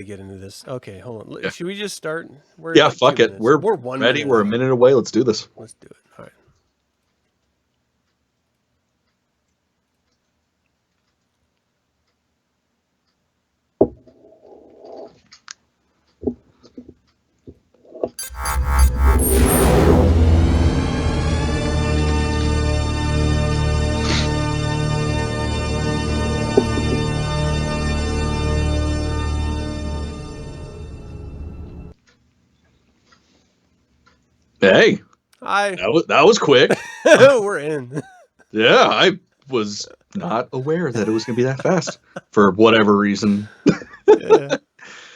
get into this. Okay, hold on. Should we just start? We're like fuck it. We're 1 ready. We're a minute away. Let's do this. Let's do it. All right. Hey. Hi. That was quick. We're in. Yeah, I was not aware that it was going to be that fast for whatever reason. Yeah.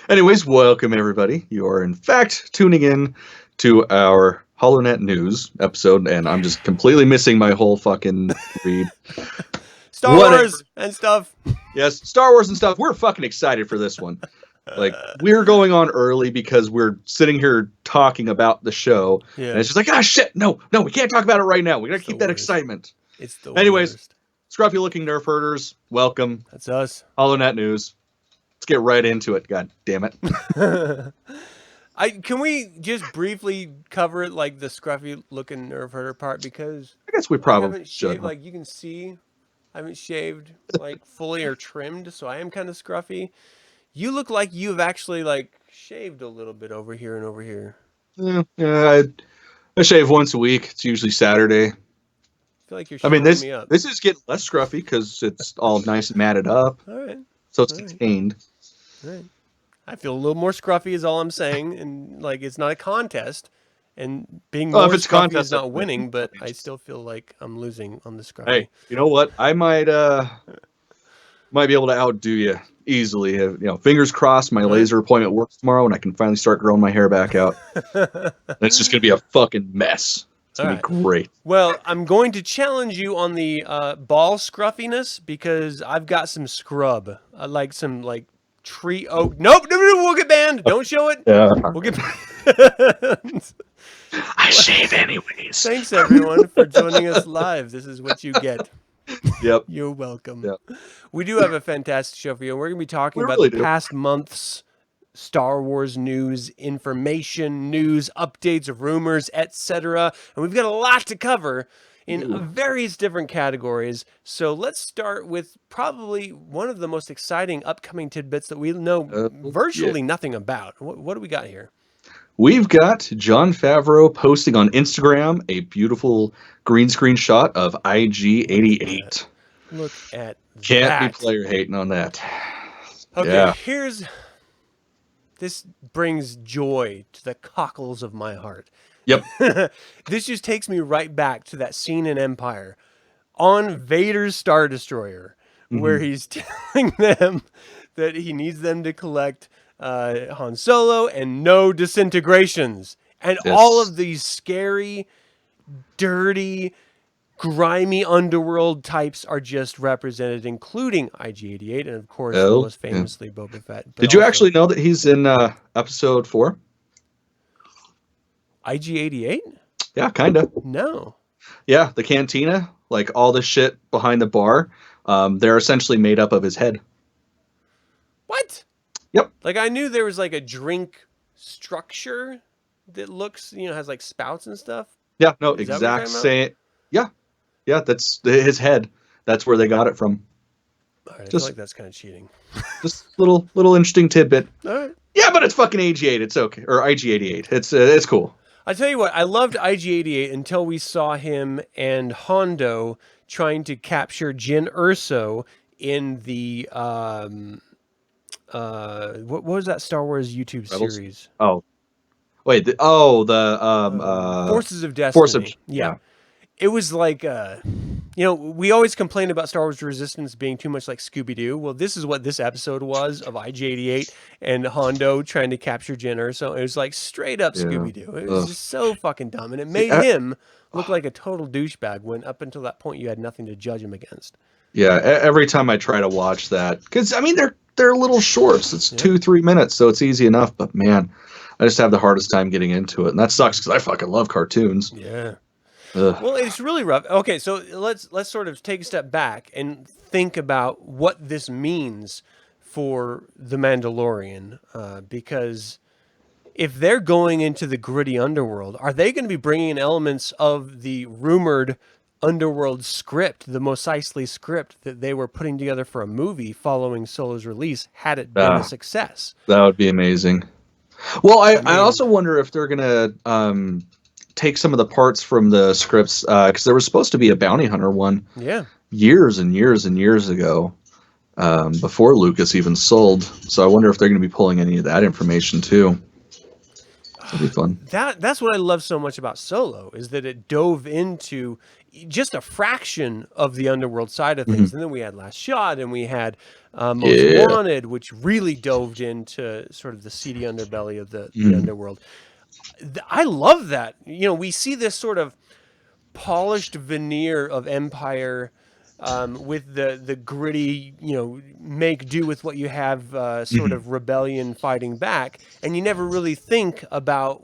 Anyways, welcome everybody. You are in fact tuning in to our HoloNet news episode, and I'm just completely missing my whole fucking read. Star Wars and stuff. Yes, Star Wars and stuff. We're fucking excited for this one. Like, we're going on early because we're sitting here talking about the show. Yeah. And it's just like, ah, shit, no, we can't talk about it right now. We gotta keep that excitement. It's the Anyways, worst. Scruffy Looking Nerf Herders, welcome. That's us. HoloNet news. Let's get right into it. God damn it. Can we just briefly cover it, like the Scruffy Looking Nerf Herder part, because I guess we probably should. Like you can see, I haven't shaved like fully or trimmed, so I am kind of scruffy. You look like you've actually like shaved a little bit over here and over here. Yeah, I shave once a week. It's usually Saturday. I feel like you're. This me up. This is getting less scruffy because it's all nice and matted up. All right. So it's contained. All right. I feel a little more scruffy, is all I'm saying, and like it's not a contest, and being more scruffy contest, is not winning, but I still feel like I'm losing on the scruffy. Hey, you know what? I might be able to outdo you easily. You know, fingers crossed. My laser appointment works tomorrow, and I can finally start growing my hair back out. It's just gonna be a fucking mess. It's gonna be great. Well, I'm going to challenge you on the ball scruffiness because I've got some scrub, like some like tree oak. Nope, no, we'll get banned. Don't show it. Yeah, we'll get banned. I shave anyways. Thanks everyone for joining us live. This is what you get. Yep. You're welcome. Yep. We do have a fantastic show for you. We're going to be talking about the past month's Star Wars news, information, news, updates, rumors, etc. And we've got a lot to cover in various different categories. So let's start with probably one of the most exciting upcoming tidbits that we know virtually nothing about. What do we got here? We've got Jon Favreau posting on Instagram a beautiful green screen shot of IG-88. Look at Can't that. be player hating on that. Okay, this brings joy to the cockles of my heart. Yep. This just takes me right back to that scene in Empire on Vader's Star Destroyer, where he's telling them that he needs them to collect Han Solo and no disintegrations. And all of these scary, dirty, grimy underworld types are just represented, including IG-88 and, of course, most famously Boba Fett. Did you actually know that he's in episode 4? IG-88? Yeah, kind of. No. Yeah, the cantina, like all the shit behind the bar, they're essentially made up of his head. What? Yep. Like, I knew there was like a drink structure that looks, has like spouts and stuff. Yeah, no, exact same. Yeah, that's his head. That's where they got it from. All right, I feel like that's kind of cheating. Just little interesting tidbit. All right. Yeah, but it's fucking IG-8. It's okay, or IG-88. It's cool. I tell you what, I loved IG-88 until we saw him and Hondo trying to capture Jyn Erso in the what was that Star Wars YouTube series? Oh, wait, the Forces of Destiny. Force of, yeah. It was like, we always complain about Star Wars Resistance being too much like Scooby-Doo. Well, this is what this episode was of IG-88 and Hondo trying to capture Jyn Erso. It was like straight up Scooby-Doo. It was just so fucking dumb. And it made him look like a total douchebag when up until that point you had nothing to judge him against. Yeah, every time I try to watch that, because, they're little shorts. It's 2-3 minutes, so it's easy enough. But, man, I just have the hardest time getting into it. And that sucks because I fucking love cartoons. Yeah. Well, it's really rough. Okay, so let's sort of take a step back and think about what this means for The Mandalorian, because if they're going into the gritty underworld, are they going to be bringing in elements of the rumored underworld script, the Mos Eisley script that they were putting together for a movie following Solo's release, had it been a success? That would be amazing. Well, I mean, also wonder if they're going to take some of the parts from the scripts, because there was supposed to be a bounty hunter one years and years and years ago, before Lucas even sold. So I wonder if they're going to be pulling any of that information too. That'd be fun. That's what I love so much about Solo, is that it dove into just a fraction of the underworld side of things. And then we had Last Shot, and we had Most Wanted, which really dove into sort of the seedy underbelly of the underworld. I love that. You know, we see this sort of polished veneer of Empire, with the gritty, you know, make do with what you have, sort of rebellion fighting back, and you never really think about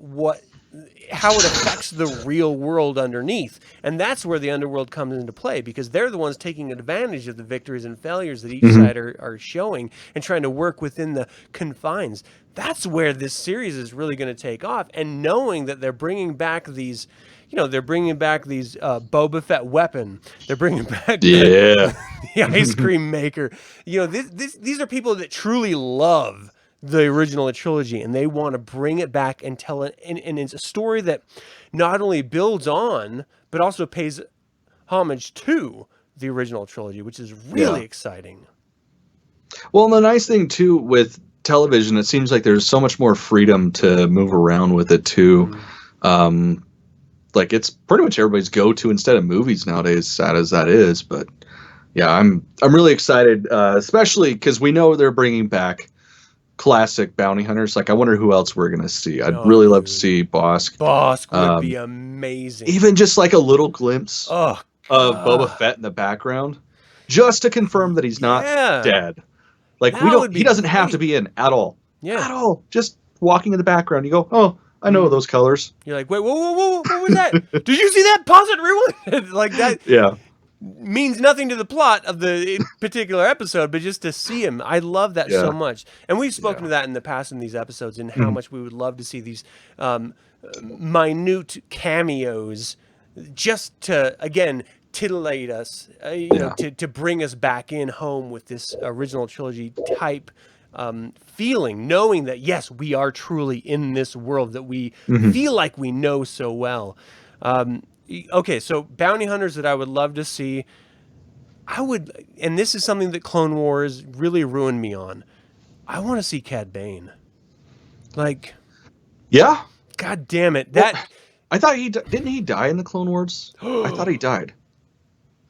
how it affects the real world underneath. And that's where the underworld comes into play, because they're the ones taking advantage of the victories and failures that each side are showing and trying to work within the confines. That's where this series is really going to take off. And knowing that they're bringing back these, you know, Boba Fett weapon. They're bringing back the ice cream maker. You know, these are people that truly love the original trilogy, and they want to bring it back and tell it. And it's a story that not only builds on, but also pays homage to the original trilogy, which is really exciting. Well, and the nice thing too with television, it seems like there's so much more freedom to move around with it too. Like it's pretty much everybody's go-to instead of movies nowadays, sad as that is. But yeah, I'm really excited, especially because we know they're bringing back classic bounty hunters. Like I wonder who else we're gonna see. I'd really love to see Bosk. Bosk would be amazing. Even just like a little glimpse of Boba Fett in the background, just to confirm that he's not dead. Like he doesn't have to be in at all. At all. Just walking in the background. You go, oh, I know those colors. You're like, wait, whoa, what was that? Did you see that? Pause it, rewind. Like that means nothing to the plot of the particular episode, but just to see him. I love that so much. And we've spoken to that in the past in these episodes, and how much we would love to see these minute cameos just to, again, titillate us, you know, to bring us back in home with this original trilogy type feeling, knowing that yes, we are truly in this world that we feel like we know so well. Okay, so bounty hunters that I would love to see, and this is something that Clone Wars really ruined me on. I want to see Cad Bane. Like, God damn it! I thought didn't he die in the Clone Wars? I thought he died.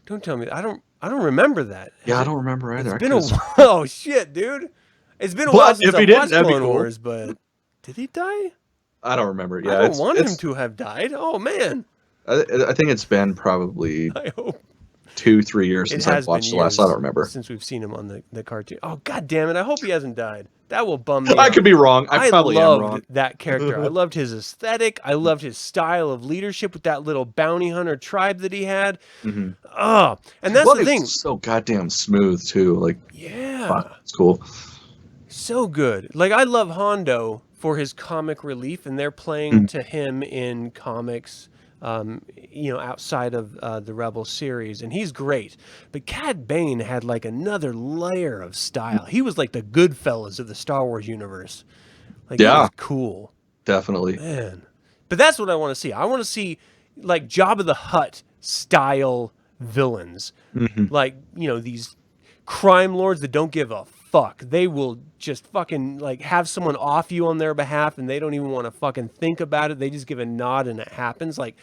Don't tell me. I don't remember that. Yeah, I don't remember either. It's been a while. Oh shit, dude! It's been a while since I watched Clone Wars, but did he die? I don't remember. Yeah, I don't want him to have died. Oh man. I think it's been probably 2-3 years since I've watched the last. I don't remember. Since we've seen him on the cartoon. Oh god damn it! I hope he hasn't died. That will bum me. I could be wrong. I probably am wrong. That character. I loved his aesthetic. I loved his style of leadership with that little bounty hunter tribe that he had. Oh, and that's the thing. So goddamn smooth too. Like it's cool. So good. Like I love Hondo for his comic relief, and they're playing to him in comics. You know, outside of the Rebel series, and he's great. But Cad Bane had like another layer of style. He was like the Goodfellas of the Star Wars universe. Like, he was cool. Definitely. Man. But that's what I want to see. I want to see like Jabba the Hutt style villains. Like, you know, these crime lords that don't give a fuck. They will just fucking like have someone off you on their behalf, and they don't even want to fucking think about it. They just give a nod and it happens. Like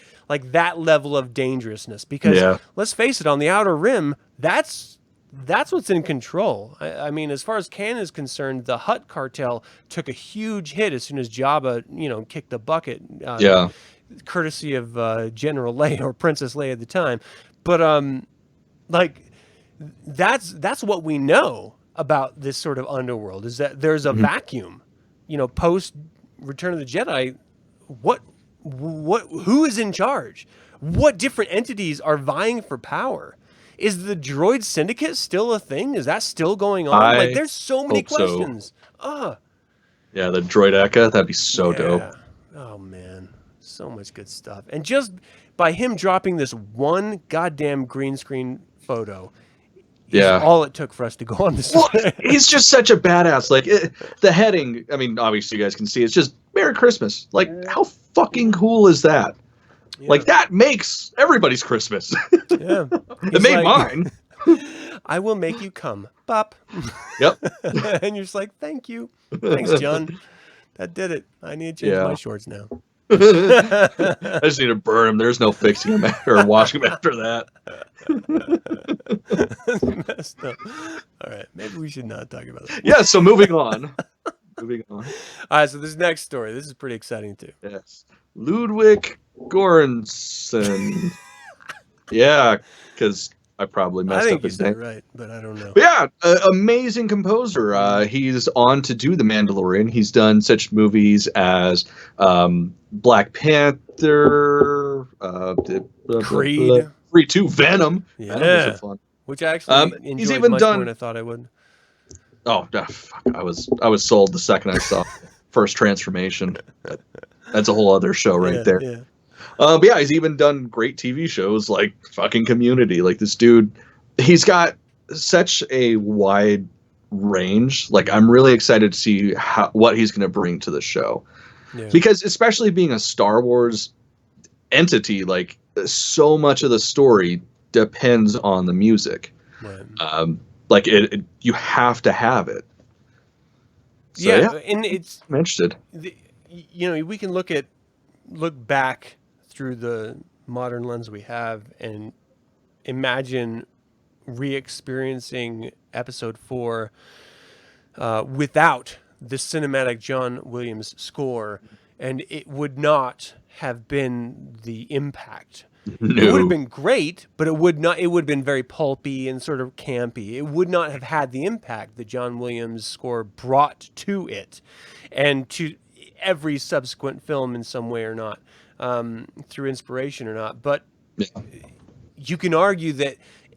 that level of dangerousness. Because let's face it, on the Outer Rim, that's what's in control. I mean, as far as canon is concerned, the Hutt cartel took a huge hit as soon as Jabba, you know, kicked the bucket. Courtesy of General Leia or Princess Leia at the time. But like that's what we know about this sort of underworld, is that there's a vacuum, you know, post Return of the Jedi. Who is in charge? What different entities are vying for power? Is the Droid Syndicate still a thing? Is that still going on? Like, I there's so many hope so. questions. Yeah, the Droid Eka, that'd be so dope. Yeah. Oh man, so much good stuff. And just by him dropping this one goddamn green screen photo, is Yeah. all it took for us to go on this. Well, he's just such a badass. Like the heading, I mean, obviously you guys can see it's just Merry Christmas. Like, how fucking cool is that? Yeah. Like, that makes everybody's Christmas. Yeah. It made mine. I will make you come, Bop. Yep. And you're just like, thank you. Thanks, John. That did it. I need to change my shorts now. I just need to burn them. There's no fixing them or washing them after that. Messed up. All right. Maybe we should not talk about that. Yeah, so moving on. Moving on. All right, so this next story, this is pretty exciting too. Yes. Ludwig Göransson. Yeah, because I probably messed up his name. Right, but I don't know. But yeah, amazing composer. He's on to do The Mandalorian. He's done such movies as Black Panther, Creed. Creed 2, Venom. Yeah. Venom was fun. Which I actually enjoyed he's even much done more than I thought I would. Oh, fuck. I was sold the second I saw First Transformation. That's a whole other show right there. Yeah. But yeah, he's even done great TV shows like fucking Community. Like, this dude, he's got such a wide range. Like, I'm really excited to see what he's going to bring to the show. Yeah. Because especially being a Star Wars entity, like, so much of the story depends on the music. Right. Like, you have to have it. So, yeah, and it's... I'm interested. We can look back through the modern lens we have and imagine re-experiencing Episode 4 without the cinematic John Williams score, and it would not have been the impact. No. It would have been great, but it would have been very pulpy and sort of campy. It would not have had the impact that John Williams' score brought to it and to every subsequent film in some way or not, through inspiration or not. But you can argue that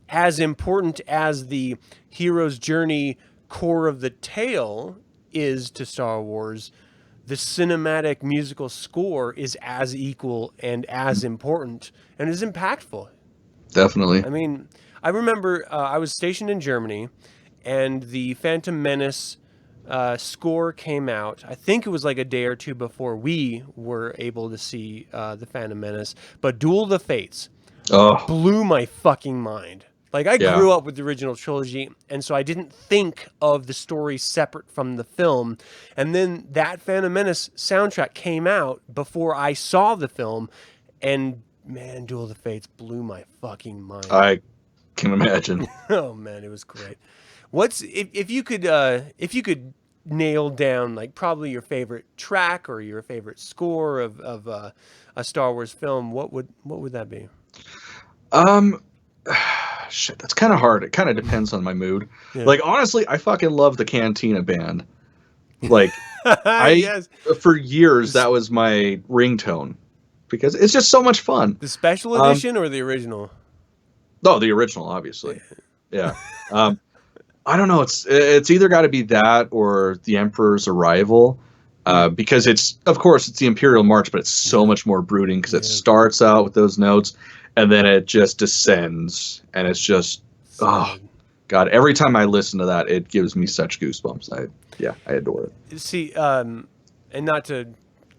as important as the hero's journey core of the tale is to Star Wars, the cinematic musical score is as equal and as important and as impactful. Definitely. I mean, I remember I was stationed in Germany, and the Phantom Menace score came out. I think it was like a day or two before we were able to see the Phantom Menace. But Duel of the Fates blew my fucking mind. Like, I grew up with the original trilogy, and so I didn't think of the story separate from the film. And then that Phantom Menace soundtrack came out before I saw the film, and man, Duel of the Fates blew my fucking mind. I can imagine. Oh man, it was great. If you could nail down, like, probably your favorite track or your favorite score of a Star Wars film, what would that be? Shit, that's kind of hard. It kind of depends on my mood. Yeah. Like, honestly, I fucking love the Cantina Band. Like, for years, that was my ringtone because it's just so much fun. The special edition or the original? No, the original, obviously. Yeah. I don't know. It's either got to be that or The Emperor's Arrival, because it's the Imperial March, but it's so much more brooding because it starts out with those notes. And then it just descends, and it's just, oh, God. Every time I listen to that, it gives me such goosebumps. I adore it. See, and not to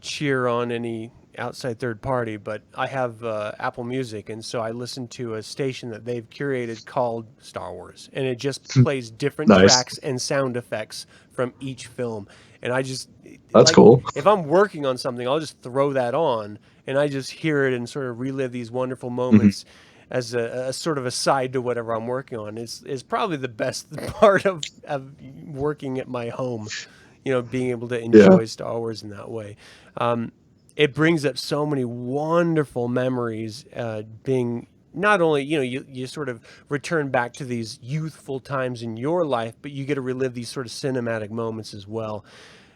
cheer on any outside third party, but I have Apple Music, and so I listen to a station that they've curated called Star Wars, and it just plays different tracks and sound effects from each film. And that's cool. If I'm working on something, I'll just throw that on, and I just hear it and sort of relive these wonderful moments as a sort of aside to whatever I'm working on. It's probably the best part of working at my home, being able to enjoy Star Wars in that way. It brings up so many wonderful memories, being not only, you sort of return back to these youthful times in your life, but you get to relive these sort of cinematic moments as well.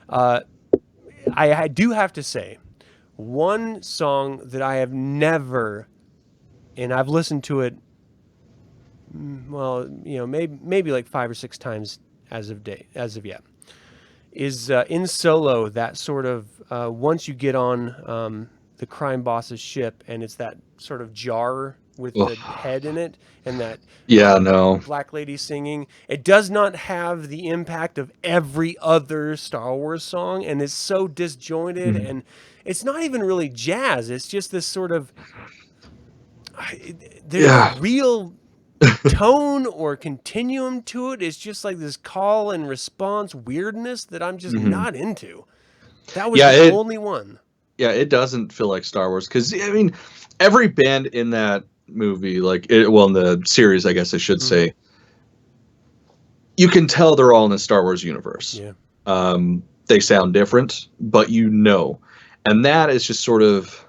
I do have to say, one song that I have never, and I've listened to it well, maybe like 5 or 6 times as of yet. Is in Solo that sort of once you get on the crime boss's ship and it's that sort of jar with Ugh. the head in it and that Yeah, no. black lady singing, it does not have the impact of every other Star Wars song, and it's so disjointed, and it's not even really jazz. It's just this sort of there's no Yeah. real tone or continuum to it. It's just like this call and response weirdness that I'm just not into. That was Yeah, the only one. Yeah, it doesn't feel like Star Wars because I mean, every band in that movie, in the series, I guess I should say, you can tell they're all in the Star Wars universe. Yeah. They sound different, but and that is just sort of,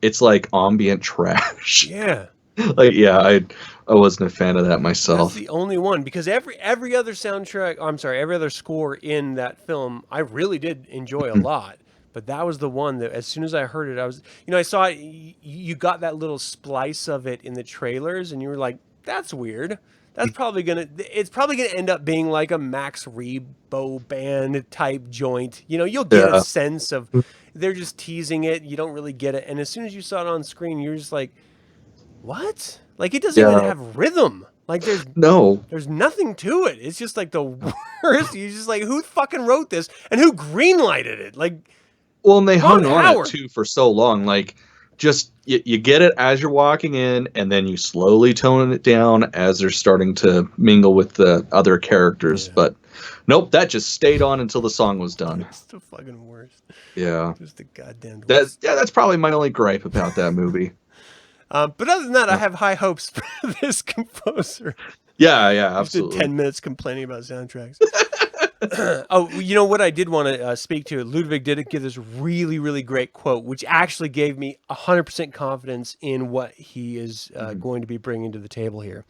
it's like ambient trash. Yeah. I wasn't a fan of that myself. That's the only one because every other soundtrack, I'm sorry, every other score in that film, I really did enjoy a lot. But that was the one that, as soon as I heard it, I was, I saw it. You got that little splice of it in the trailers, and you were like, "That's weird." It's probably gonna end up being like a Max Rebo band type joint. You'll get a sense of they're just teasing it. You don't really get it, and as soon as you saw it on screen, you're just like, "What?" Like it doesn't even have rhythm. Like there's nothing to it. It's just like the worst. You're just like, who fucking wrote this and who greenlighted it? Like, well, and they hung on it too for so long. Like, just you get it as you're walking in, and then you slowly tone it down as they're starting to mingle with the other characters. Yeah. But nope, that just stayed on until the song was done. It's the fucking worst. Yeah, just the goddamn worst. That's probably my only gripe about that movie. But other than that, I have high hopes for this composer. Yeah, absolutely. 10 minutes complaining about soundtracks. Oh, what I did want to speak to, Ludwig did give this really, really great quote, which actually gave me 100% confidence in what he is going to be bringing to the table here.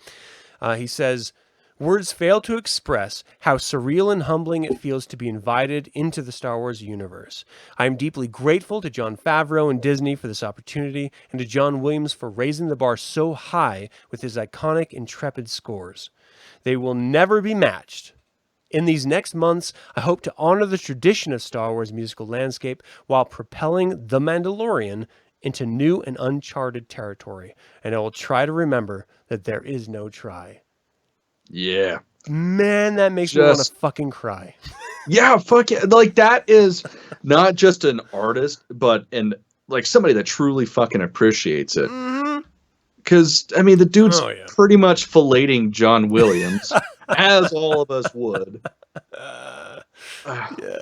He says, "Words fail to express how surreal and humbling it feels to be invited into the Star Wars universe. I am deeply grateful to Jon Favreau and Disney for this opportunity, and to John Williams for raising the bar so high with his iconic, intrepid scores. They will never be matched. In these next months, I hope to honor the tradition of Star Wars musical landscape while propelling The Mandalorian into new and uncharted territory, and I will try to remember that there is no try." Yeah. Man, that makes me want to fucking cry. Yeah, fuck yeah. Like, that is not just an artist, but somebody that truly fucking appreciates it. Because, I mean, the dude's pretty much filleting John Williams, as all of us would. I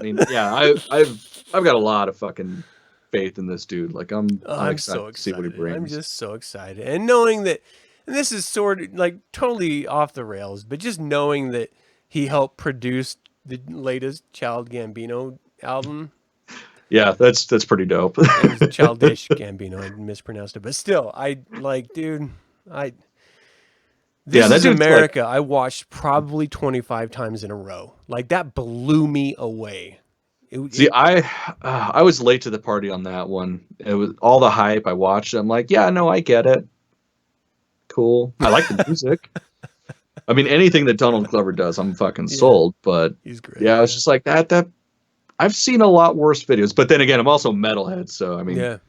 mean, I've got a lot of fucking faith in this dude. Like, I'm excited so excited to see what he brings. I'm just so excited. And knowing that, and this is sort of like totally off the rails, but just knowing that he helped produce the latest Child Gambino album. Yeah, that's pretty dope. It was Childish Gambino. I mispronounced it, but still, dude. This is America. I watched probably 25 times in a row. Like, that blew me away. I was late to the party on that one. It was all the hype. I watched it. I'm like, yeah, no, I get it. Cool. I like the music. I mean, anything that Donald Glover does, I'm fucking sold. But he's great. Yeah, it's just like that. I've seen a lot worse videos. But then again, I'm also a metalhead, so I mean,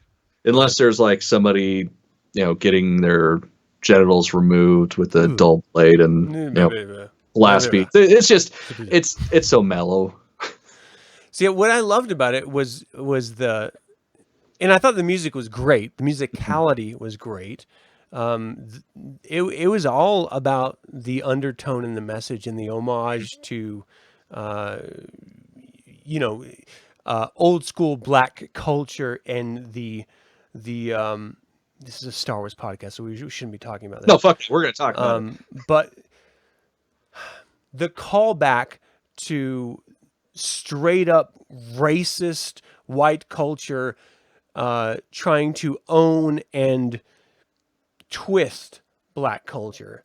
unless there's like somebody, getting their genitals removed with a dull blade and blast beat. It's just it's so mellow. See, what I loved about it was and I thought the music was great. The musicality was great. It was all about the undertone and the message and the homage to, old school black culture and the this is a Star Wars podcast, so we shouldn't be talking about that. No, fuck, we're going to talk about it. But the callback to straight up racist white culture trying to own and twist black culture,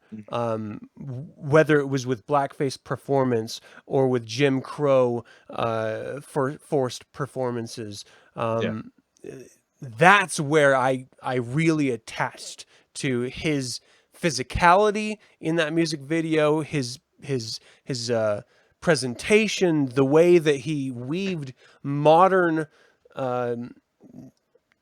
whether it was with blackface performance or with Jim Crow for forced performances. That's where I really attached to his physicality in that music video, his presentation, the way that he weaved modern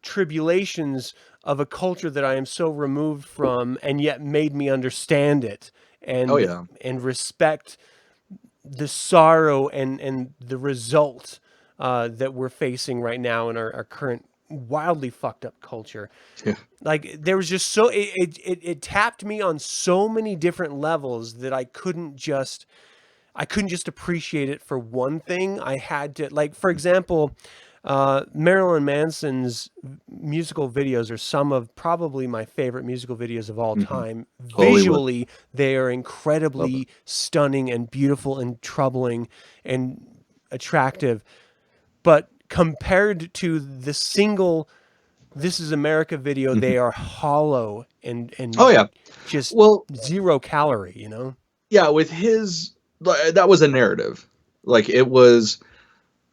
tribulations of a culture that I am so removed from, and yet made me understand it and respect the sorrow and the result that we're facing right now in our current wildly fucked up culture. Yeah. Like there was just so it tapped me on so many different levels that I couldn't just appreciate it for one thing. I had to, like, for example, Marilyn Manson's musical videos are some of probably my favorite musical videos of all time. Hollywood. Visually, they are incredibly stunning and beautiful and troubling and attractive. But compared to the single This Is America video, they are hollow and just zero calorie, you know? Yeah, with his, that was a narrative. Like, it was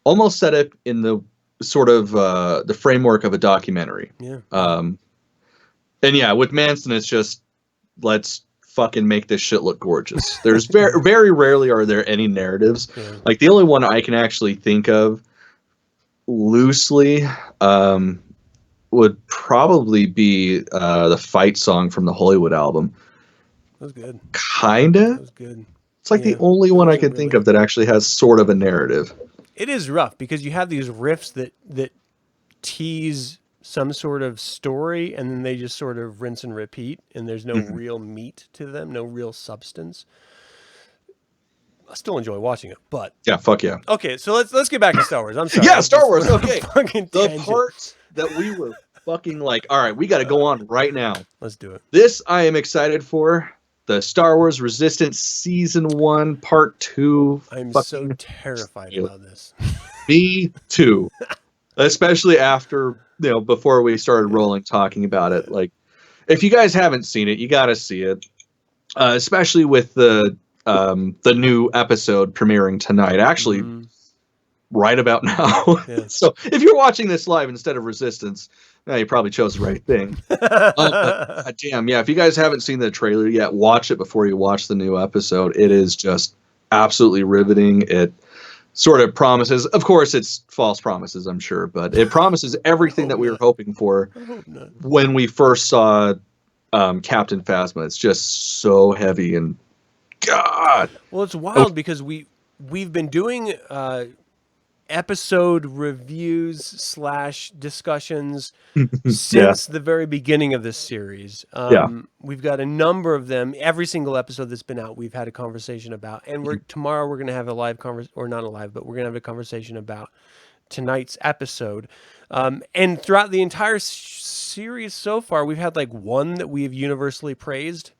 almost set up in the sort of the framework of a documentary. Yeah. And yeah, with Manson, it's just, let's fucking make this shit look gorgeous. There's very, very rarely are there any narratives. Yeah. Like, the only one I can actually think of loosely would probably be the fight song from the Hollywood album. That was good. Kinda. That was good. It's like the only one I can think of that actually has sort of a narrative. It is rough because you have these riffs that tease some sort of story, and then they just sort of rinse and repeat, and there's no real meat to them, no real substance. I still enjoy watching it, but yeah, fuck yeah. Okay, so let's get back to Star Wars. I'm sorry. Yeah, Star Wars. Okay, the part that we were fucking like, all right, we got to go on right now. Let's do it. This I am excited for. The Star Wars Resistance Season 1, Part 2. I'm so terrified about this. Me too. Especially after, before we started rolling talking about it. Like, if you guys haven't seen it, you got to see it. Especially with the new episode premiering tonight. Actually, right about now. Yeah. So if you're watching this live instead of Resistance, you probably chose the right thing. Damn, yeah. If you guys haven't seen the trailer yet, watch it before you watch the new episode. It is just absolutely riveting. It sort of promises, of course, it's false promises, I'm sure, but it promises everything that we were hoping for when we first saw Captain Phasma. It's just so heavy and God. Well, it's wild because we've been doing episode reviews / discussions since the very beginning of this series. We've got a number of them. Every single episode that's been out, we've had a conversation about. And tomorrow we're going to have a live conversation, or not a live, but we're going to have a conversation about tonight's episode. And throughout the entire series so far, we've had like one that we have universally praised.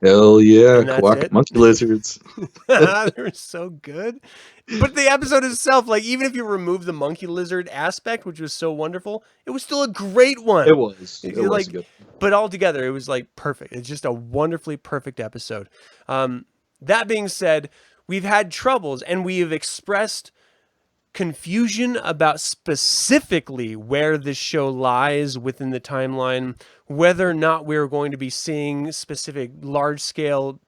Hell yeah, Quack Monkey Lizards. They're so good. But the episode itself, like, even if you remove the monkey lizard aspect, which was so wonderful, it was still a great one. It was. It was good. But altogether, it was like perfect. It's just a wonderfully perfect episode. That being said, we've had troubles, and we have expressed confusion about specifically where this show lies within the timeline, whether or not we're going to be seeing specific large-scale,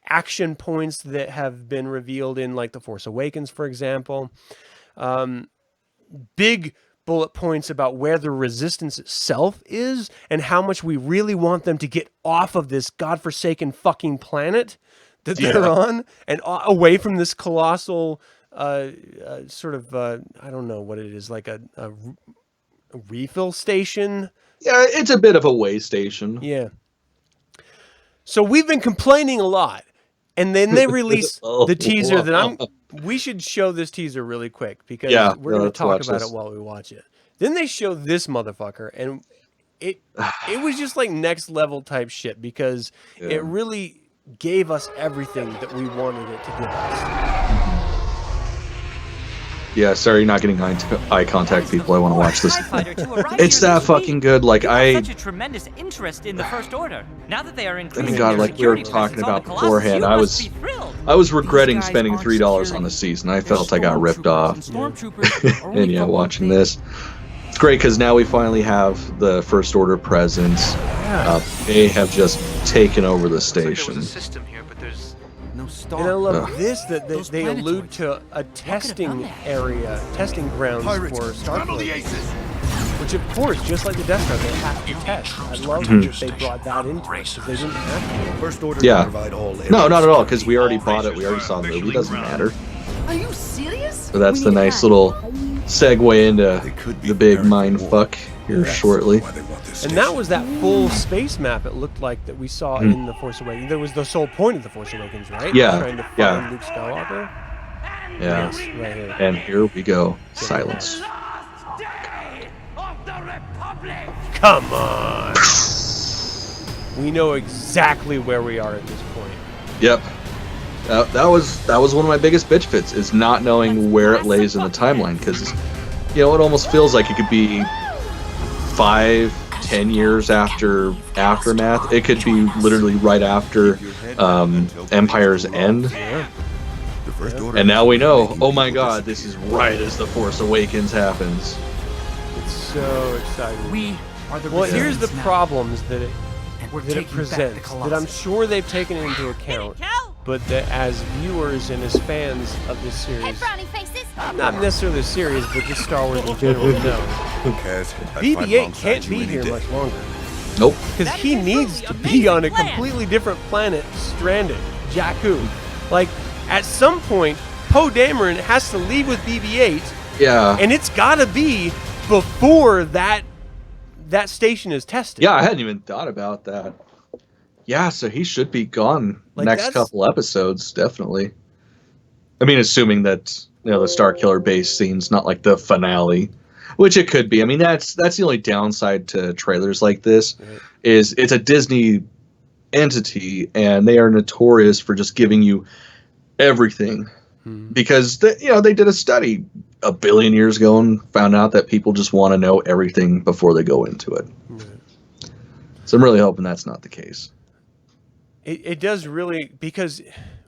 action points that have been revealed in, like, The Force Awakens, for example. Big bullet points about where the Resistance itself is and how much we really want them to get off of this godforsaken fucking planet that they're on and away from this colossal sort of I don't know what it is, like a refill station. Yeah, it's a bit of a way station. Yeah. So we've been complaining a lot, and then they release the teaser that we should show this teaser really quick because we're going to talk about it while we watch it. Then they show this motherfucker, and it was just like next level type shit because it really gave us everything that we wanted it to give us. Yeah, sorry, you're not getting eye contact, people. I want to watch this. It's that fucking good. Like, such a tremendous interest in the First Order. Now that they are increasing God, like we were talking about beforehand, I was regretting spending $3 on the season. I felt I got ripped off. And yeah, watching this. It's great because now we finally have the First Order presence. Yeah. They have just taken over the Looks like there station. was a system here, but there's no star. And I love Ugh. this, that Those they allude planetoids. to a done testing that? area, testing grounds for Starfleet. Which, of course, just like the Death Star, they have to test. I love that they brought that into it, because they didn't have to. First order Yeah. provide all No, not at all, because we already bought it. We already saw the movie. It doesn't matter. Are you serious? So that's the nice little segue into the big mind fuck here shortly. And that was that full space map, it looked like, that we saw in The Force Awakens. There was the sole point of The Force Awakens, right? Yeah, Trying to find yeah. Luke Skywalker. Yeah. Yes, right here. And here we go. Silence. Come on! We know exactly where we are at this point. Yep. That was one of my biggest bitch fits, is not knowing where it lays in the timeline, because it almost feels like it could be 5-10 years after Aftermath. It could be literally right after Empire's End. And now we know, oh my god, this is right as The Force Awakens happens. It's so exciting. We are the Well, here's the resistance now, problems that and we're it taking back the presents, that I'm Colossus. sure they've taken into account, but that as viewers and as fans of this Hey, series, brownie faces. not necessarily the series, but just Star Wars in general, no. Who cares? BB-8 can't be here much longer. Nope. Because he needs to be on a completely different planet, stranded, Jakku. Like, at some point, Poe Dameron has to leave with BB-8, Yeah. and it's gotta be before that station is tested. Yeah, I hadn't even thought about that. Yeah, so he should be gone Like, next that's- couple episodes, definitely. I mean, assuming that the Star Killer base scene's not like the finale, which it could be. I mean, that's the only downside to trailers like this, is it's a Disney entity, and they are notorious for just giving you everything, because they did a study a billion years ago and found out that people just want to know everything before they go into it. So I'm really hoping that's not the case. It does really, because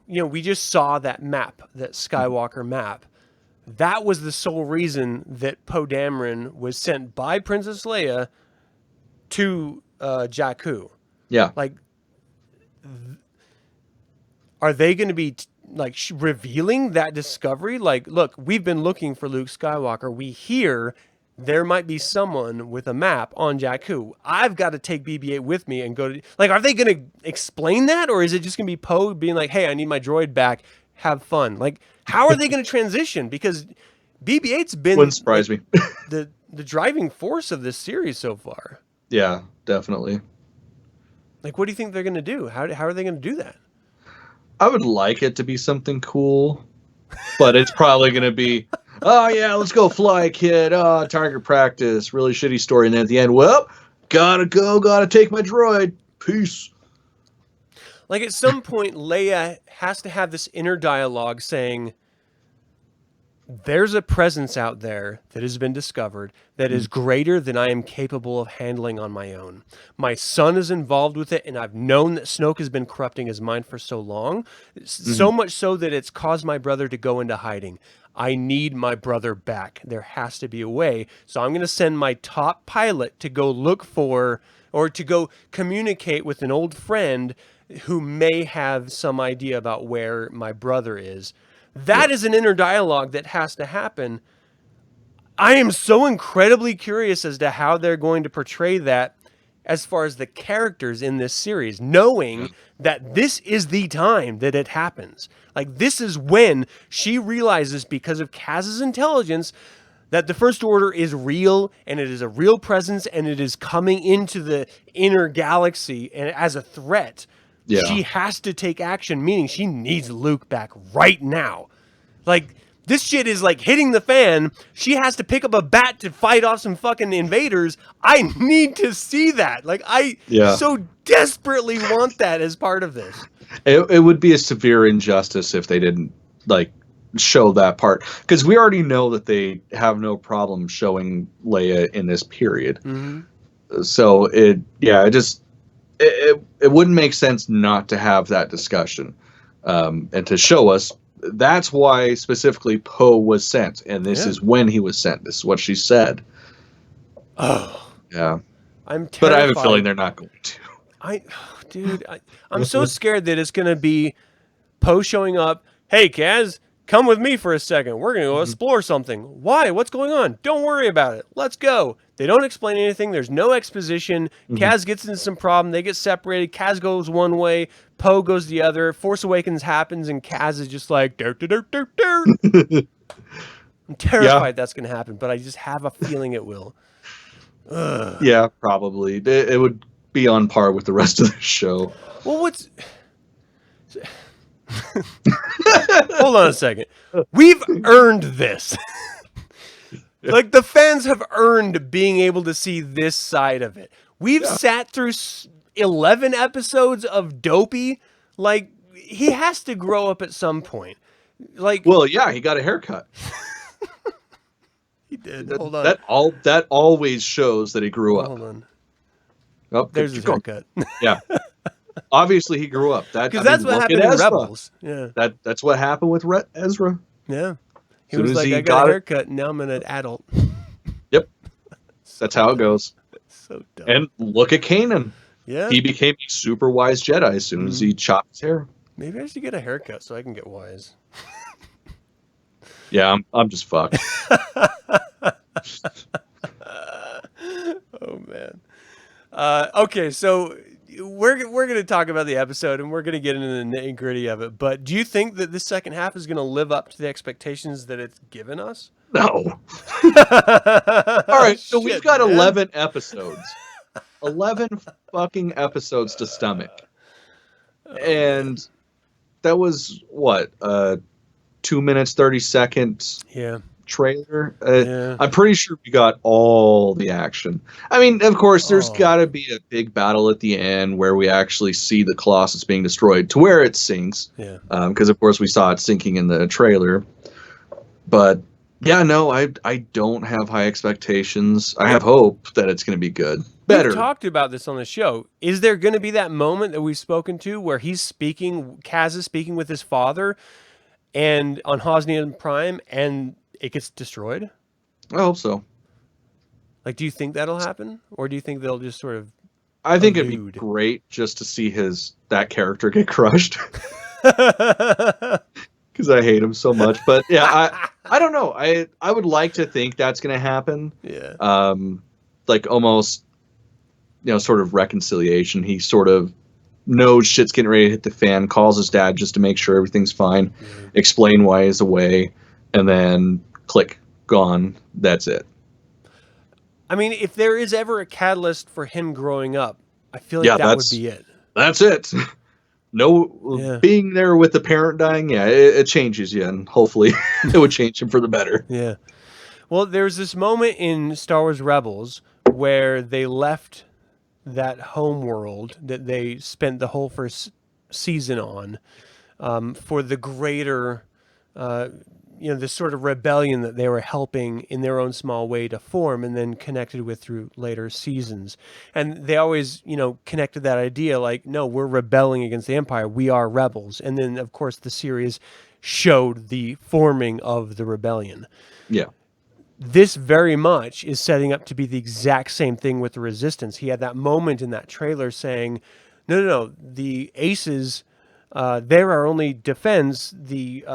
we just saw that map, that Skywalker map. That was the sole reason that Poe Dameron was sent by Princess Leia to Jakku. Yeah. Like, are they going to be revealing that discovery? Like, look, we've been looking for Luke Skywalker. We hear there might be someone with a map on Jakku. I've got to take BB-8 with me and go to... Like, are they going to explain that? Or is it just going to be Poe being like, hey, I need my droid back. Have fun. Like, how are they going to transition? Because BB-8's been... Wouldn't surprise me. the driving force of this series so far. Yeah, definitely. Like, what do you think they're going to do? How are they going to do that? I would like it to be something cool, but it's probably going to be, oh yeah, let's go fly, kid. Oh, target practice. Really shitty story. And then at the end, well, gotta take my droid. Peace. Like, at some point, Leia has to have this inner dialogue saying, there's a presence out there that has been discovered that is greater than I am capable of handling on my own. My son is involved with it, and I've known that Snoke has been corrupting his mind for so long, so much so that it's caused my brother to go into hiding. I need my brother back. There has to be a way. So I'm going to send my top pilot to go look for, or to go communicate with an old friend who may have some idea about where my brother is. That is an inner dialogue that has to happen. I am so incredibly curious as to how they're going to portray that as far as the characters in this series, knowing that this is the time that it happens. Like, this is when she realizes, because of Kaz's intelligence, that the First Order is real, and it is a real presence, and it is coming into the inner galaxy and as a threat. Yeah. She has to take action, meaning she needs Luke back right now. Like, this shit is like hitting the fan. She has to pick up a bat to fight off some fucking invaders. I need to see that. Like, I so desperately want that as part of this. It would be a severe injustice if they didn't show that part, because we already know that they have no problem showing Leia in this period. So it wouldn't make sense not to have that discussion, and to show us. That's why specifically Poe was sent, and this is when he was sent. This is what she said. Oh, Yeah. I'm terrified. But I have a feeling they're not going to. I'm so scared that it's going to be Poe showing up. Hey, Kaz, come with me for a second. We're going to go explore something. Why? What's going on? Don't worry about it. Let's go. They don't explain anything. There's no exposition. Kaz gets into some problem. They get separated. Kaz goes one way. Poe goes the other. Force Awakens happens, and Kaz is just like, dirt, dirt, dirt, dirt. I'm terrified that's going to happen, but I just have a feeling it will. Ugh. Yeah, probably. It would be on par with the rest of the show. Well, what's... Hold on a second. We've earned this. Like, the fans have earned being able to see this side of it. We've sat through 11 episodes of Dopey. Like, he has to grow up at some point. Like, well, yeah, he got a haircut. He did. Hold on. That always shows that he grew up. Hold on. Oh, there's his haircut. Yeah. Obviously, he grew up. Because that's what happened in Rebels. Yeah. That's what happened with Ezra. Yeah. He was like, I got a haircut, and now I'm an adult. Yep. That's how it goes. So dumb. And look at Kanan. Yeah. He became a super wise Jedi as soon as he chopped his hair. Maybe I should get a haircut so I can get wise. Yeah, I'm just fucked. Oh man. Okay, so we're going to talk about the episode and we're going to get into the nitty gritty of it. But do you think that this second half is going to live up to the expectations that it's given us? No. All right, so we've got 11 episodes. 11 fucking episodes to stomach. And that was what? 2 minutes, 30 seconds trailer. I'm pretty sure we got all the action. I mean, of course, there's got to be a big battle at the end where we actually see the Colossus being destroyed to where it sinks. Yeah. Because, of course, we saw it sinking in the trailer. But, yeah, no, I don't have high expectations. I have hope that it's going to be good. Better. We've talked about this on the show. Is there going to be that moment that we've spoken to where Kaz is speaking with his father and on Hosnian Prime, and it gets destroyed? I hope so. Like, do you think that'll happen, or do you think they'll just sort of? I think it'd be great just to see that character get crushed, because I hate him so much. But yeah, I don't know. I would like to think that's going to happen. Yeah. Like almost, sort of reconciliation. He sort of knows shit's getting ready to hit the fan, calls his dad just to make sure everything's fine, explain why he's away, and then click, gone. That's it. I mean, if there is ever a catalyst for him growing up, I feel like that would be it. That's it. Being there with the parent dying, it changes you, and hopefully it would change him for the better. Yeah. Well, there's this moment in Star Wars Rebels where they left that home world that they spent the whole first season on for the greater, this sort of rebellion that they were helping in their own small way to form and then connected with through later seasons. And they always, connected that idea like, no, we're rebelling against the Empire. We are rebels. And then, of course, the series showed the forming of the rebellion. Yeah. This very much is setting up to be the exact same thing with the Resistance. He had that moment in that trailer saying, no, the Aces, they're our only defense. The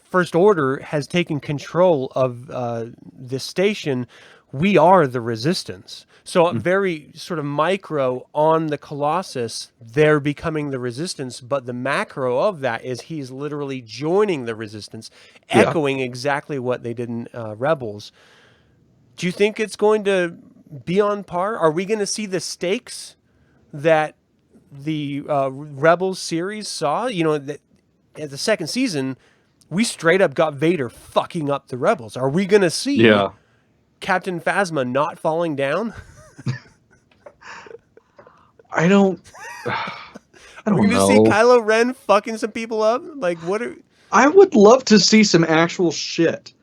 First Order has taken control of this station. We are the Resistance. So very sort of micro on the Colossus, they're becoming the Resistance, but the macro of that is he's literally joining the Resistance, echoing exactly what they did in Rebels. Do you think it's going to be on par? Are we going to see the stakes that the Rebels series saw? That at the second season, we straight up got Vader fucking up the Rebels. Are we going to see Captain Phasma not falling down? I don't know. We're going to see Kylo Ren fucking some people up? Like, what are... I would love to see some actual shit.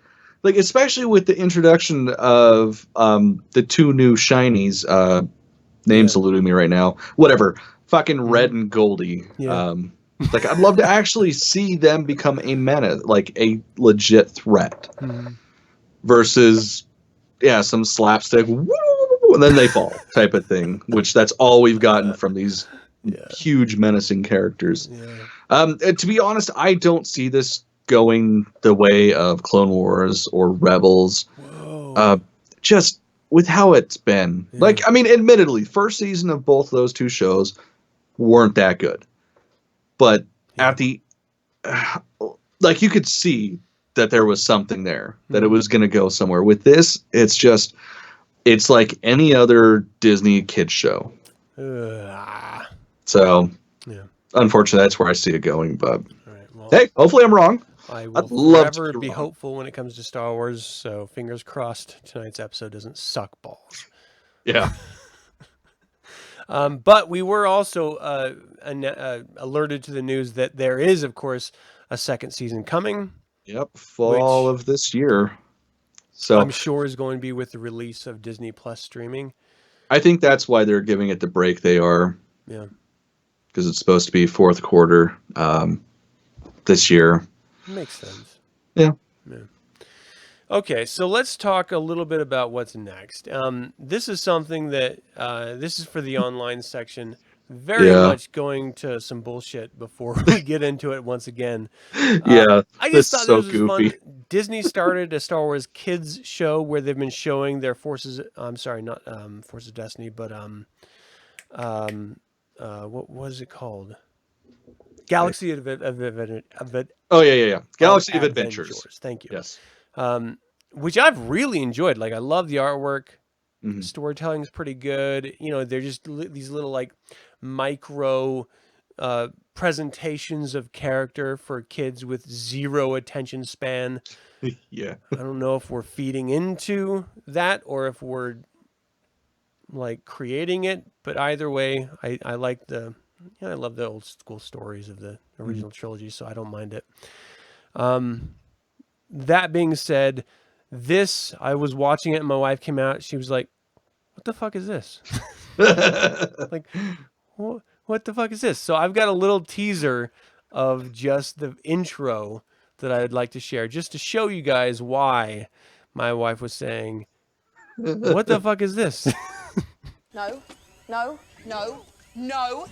Like, especially with the introduction of the two new shinies. Name's eluding me right now. Whatever. Fucking Red and Goldie. Yeah. Like, I'd love to actually see them become a menace, like a legit threat. Versus some slapstick, woo, and then they fall type of thing, which that's all we've gotten from these huge menacing characters. To be honest, I don't see this going the way of Clone Wars or Rebels. Just with how it's been. Like, I mean, admittedly, first season of both those two shows weren't that good. But at the like, you could see that there was something there, that it was going to go somewhere. With this, it's like any other Disney kids show. So, unfortunately, that's where I see it going. But hey, hopefully I'm wrong. I will forever be hopeful when it comes to Star Wars. So fingers crossed tonight's episode doesn't suck balls. Yeah. But we were also alerted to the news that there is, of course, a second season coming. Yep, fall of this year. So I'm sure is going to be with the release of Disney Plus streaming. I think that's why they're giving it the break they are. Yeah. Because it's supposed to be fourth quarter this year. Makes sense. Yeah. Okay, so let's talk a little bit about what's next. This is something that this is for the online section. Very much going to some bullshit before we get into it once again. I just thought this was goofy. Fun. Disney started a Star Wars kids show where they've been showing their Forces. I'm sorry, not Force of Destiny, but what was it called? Galaxy of Galaxy of Adventures. Thank you. Yes. Which I've really enjoyed. Like, I love the artwork. Storytelling is pretty good. You know, they're just these little like micro presentations of character for kids with zero attention span. Yeah. I don't know if we're feeding into that or if we're like creating it, but either way, I like I love the old school stories of the original trilogy, so I don't mind it. That being said, I was watching it and my wife came out. She was like, "What the fuck is this?" Like, what the fuck is this? So I've got a little teaser of just the intro that I'd like to share, just to show you guys why my wife was saying, "What the fuck is this?" No, no, no, no.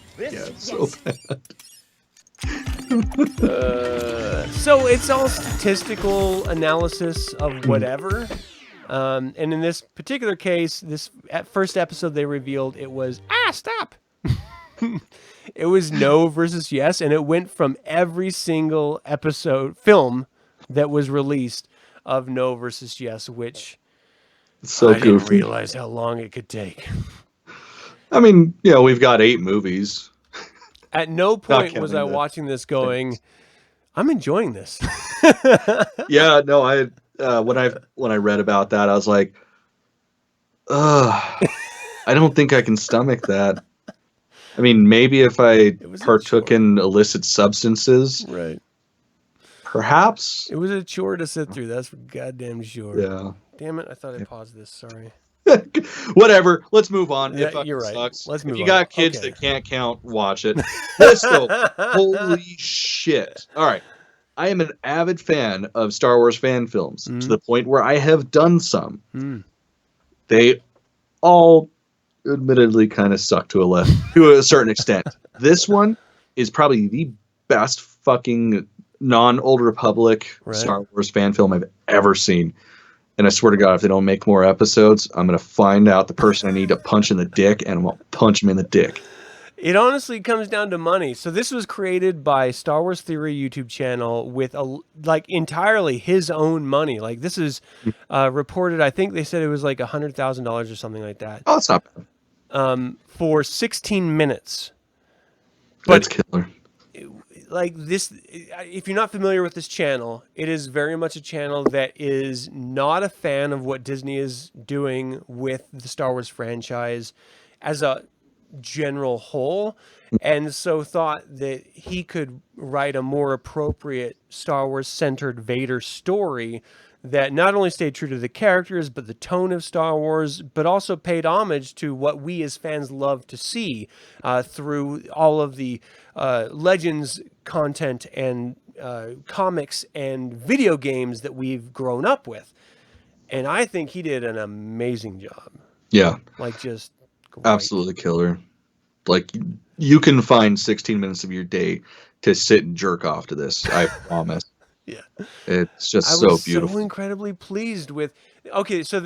So bad. So it's all statistical analysis of whatever. And in this particular case, first episode they revealed it was, stop. It was no versus yes. And it went from every single film that was released of no versus yes, which I didn't realize how long it could take. I mean, we've got 8 movies. At no point was I watching this going, I'm enjoying this. Yeah, no, when I read about that, I was like, I don't think I can stomach that. I mean, maybe if I partook in illicit substances, right? Perhaps. It was a chore to sit through. That's for goddamn sure. Yeah. Damn it! I thought I paused this. Sorry. Whatever. Let's move on. Yeah, you're right. Sucks. Let's move on. If you got kids that can't count, watch it. Holy shit! All right. I am an avid fan of Star Wars fan films to the point where I have done some. They all admittedly kind of suck to a certain extent. This one is probably the best fucking non-Old Republic Star Wars fan film I've ever seen. And I swear to God, if they don't make more episodes, I'm going to find out the person I need to punch in the dick, and I'm going to punch him in the dick. It honestly comes down to money. So this was created by Star Wars Theory YouTube channel with entirely his own money. Like, this is reported. I think they said it was like $100,000 or something like that. Oh, that's not bad. For 16 minutes. That's killer. Like this, if you're not familiar with this channel, it is very much a channel that is not a fan of what Disney is doing with the Star Wars franchise as a general whole, and so thought that he could write a more appropriate Star Wars centered Vader story that not only stayed true to the characters but the tone of Star Wars, but also paid homage to what we as fans love to see through all of the Legends content and comics and video games that we've grown up with. And I think he did an amazing job. Yeah. Like, just great. Absolutely killer. Like, you can find 16 minutes of your day to sit and jerk off to this. I promise. Yeah. It's just I so was beautiful. so incredibly pleased with. Okay, so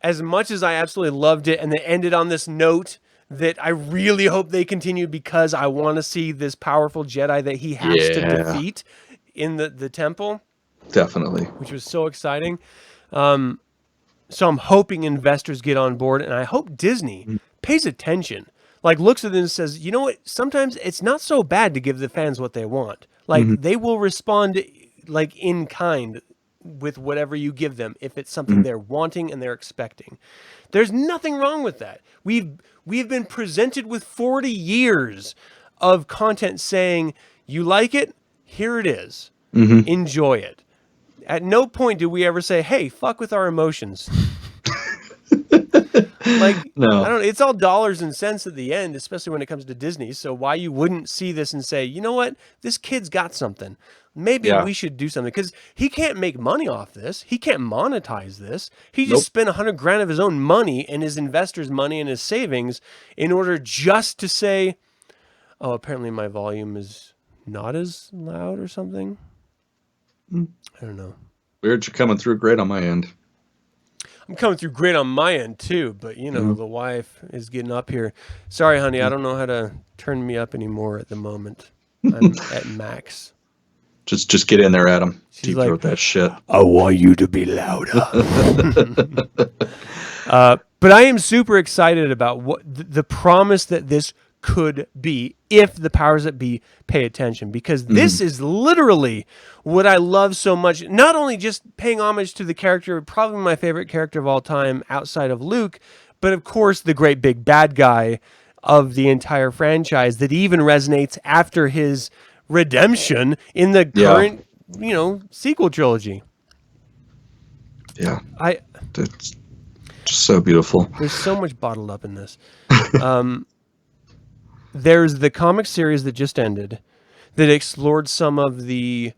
as much as I absolutely loved it, and they ended on this note that I really hope they continue, because I want to see this powerful Jedi that he has to defeat in the temple. Definitely. Which was so exciting. So I'm hoping investors get on board, and I hope Disney pays attention. Like, looks at it and says, you know what? Sometimes it's not so bad to give the fans what they want. Like, they will respond like in kind with whatever you give them if it's something they're wanting and they're expecting. There's nothing wrong with that. We've been presented with 40 years of content saying, you like it? Here it is. Enjoy it. At no point do we ever say, hey, fuck with our emotions. Like, No. I don't know. It's all dollars and cents at the end, especially when it comes to Disney. So why you wouldn't see this and say, you know what? This kid's got something. Maybe we should do something, because he can't make money off this. He can't monetize this. He just spent $100,000 of his own money and his investors' money and his savings in order just to say, oh, apparently my volume is not as loud or something. I don't know. Weird, you're coming through great on my end. I'm coming through great on my end too, but you know, the wife is getting up here. Sorry, honey, I don't know how to turn me up anymore at the moment. I'm at max. Just get in there, Adam. She's Deep like, throat that shit. I want you to be louder. But I am super excited about what the promise that this could be if the powers that be pay attention, because this is literally what I love so much. Not only just paying homage to the character, probably my favorite character of all time outside of Luke, but of course the great big bad guy of the entire franchise that even resonates after his redemption in the current, you know, sequel trilogy. Yeah. It's just so beautiful. There's so much bottled up in this. There's the comic series that just ended that explored some of the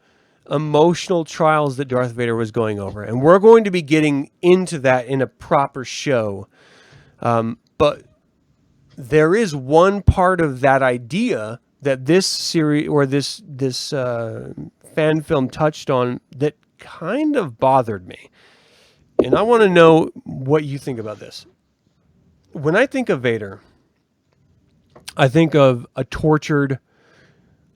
emotional trials that Darth Vader was going over. And we're going to be getting into that in a proper show. But there is one part of that idea that this series or this fan film touched on that kind of bothered me. And I want to know what you think about this. When I think of Vader, I think of a tortured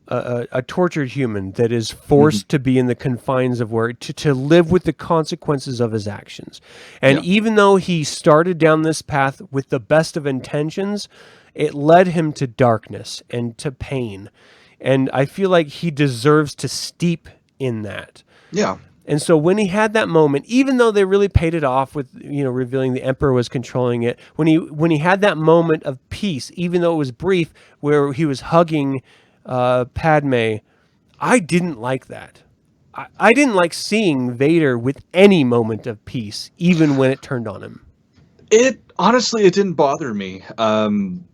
human that is forced to be in the confines of where to live with the consequences of his actions. And even though he started down this path with the best of intentions, it led him to darkness and to pain. And I feel like he deserves to steep in that. Yeah. And so when he had that moment, even though they really paid it off with, you know, revealing the Emperor was controlling it, when he had that moment of peace, even though it was brief, where he was hugging Padme, I didn't like that. I didn't like seeing Vader with any moment of peace, even when it turned on him. It didn't bother me. In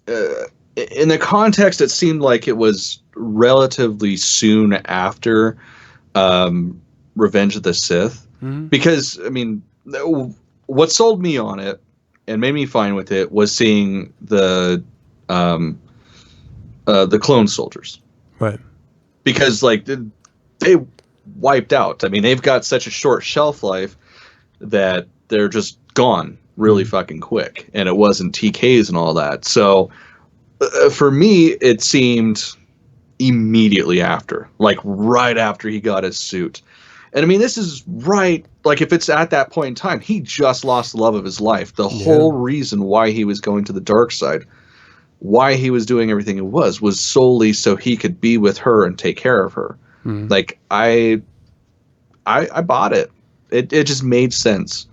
the context, it seemed like it was relatively soon after Revenge of the Sith, because I mean, what sold me on it and made me fine with it was seeing the clone soldiers, right? Because like they wiped out. I mean, they've got such a short shelf life that they're just gone really fucking quick, and it wasn't TKs and all that. So for me, it seemed immediately after, like right after he got his suit. And I mean, this is right, like if it's at that point in time, he just lost the love of his life. The whole reason why he was going to the dark side, why he was doing everything it was solely so he could be with her and take care of her. Like I bought it. It just made sense.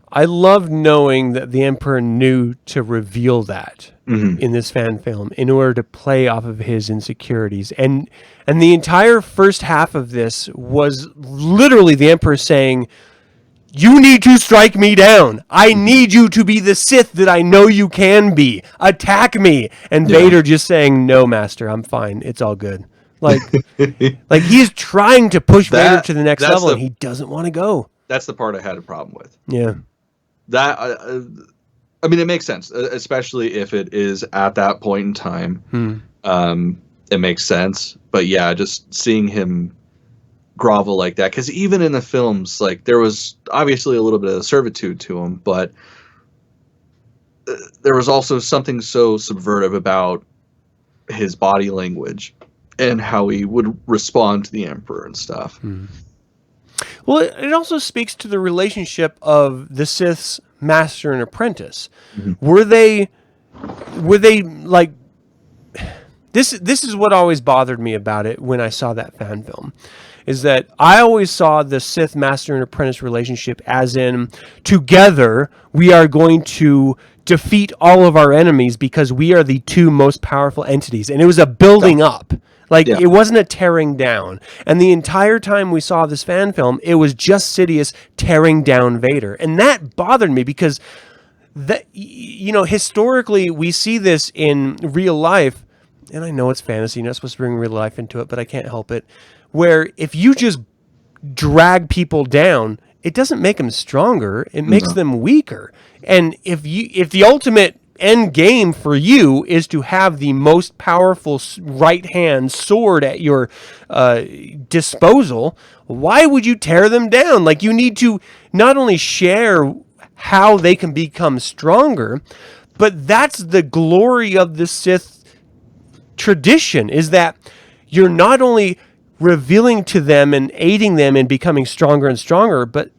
I love knowing that the Emperor knew to reveal that in this fan film in order to play off of his insecurities. And the entire first half of this was literally the Emperor saying, you need to strike me down. I need you to be the Sith that I know you can be. Attack me. And Vader just saying, no, Master, I'm fine. It's all good. Like he's trying to push Vader to the next level, and he doesn't want to go. That's the part I had a problem with. Yeah. That I mean, it makes sense, especially if it is at that point in time. It makes sense. But yeah, just seeing him grovel like that, because even in the films, like, there was obviously a little bit of servitude to him, but there was also something so subversive about his body language and how he would respond to the Emperor and stuff. Well, it also speaks to the relationship of the Sith's master and apprentice. Were they like, this is what always bothered me about it when I saw that fan film, is that I always saw the Sith master and apprentice relationship as in, together we are going to defeat all of our enemies because we are the two most powerful entities. And it was a building up. Like, it wasn't a tearing down. And the entire time we saw this fan film, it was just Sidious tearing down Vader. And that bothered me because, historically, we see this in real life. And I know it's fantasy, you're not supposed to bring real life into it, but I can't help it. Where if you just drag people down, it doesn't make them stronger. It makes them weaker. And if the ultimate end game for you is to have the most powerful right hand sword at your disposal, why would you tear them down? Like, you need to not only share how they can become stronger, but that's the glory of the Sith tradition, is that you're not only revealing to them and aiding them in becoming stronger and stronger, but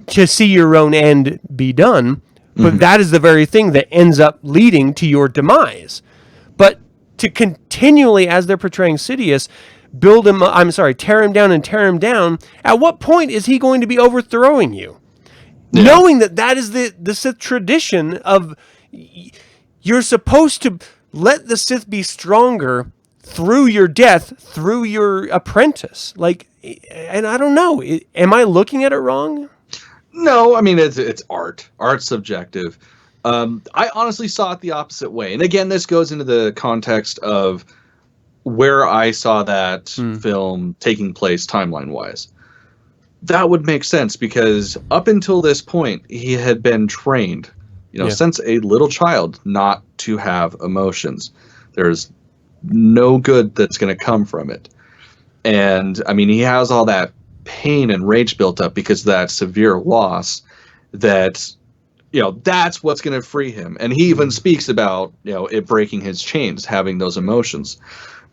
to see your own end be done. But that is the very thing that ends up leading to your demise. But to continually, as they're portraying Sidious, tear him down and tear him down, at what point is he going to be overthrowing you? Yeah. Knowing that is the Sith tradition of, you're supposed to let the Sith be stronger through your death, through your apprentice. Like, and I don't know, am I looking at it wrong? No, I mean, it's art. Art's subjective. I honestly saw it the opposite way. And again, this goes into the context of where I saw that film taking place timeline-wise. That would make sense, because up until this point, he had been trained, since a little child, not to have emotions. There's no good that's going to come from it. And, I mean, he has all that pain and rage built up because of that severe loss, that that's what's going to free him. And he even speaks about it breaking his chains, having those emotions.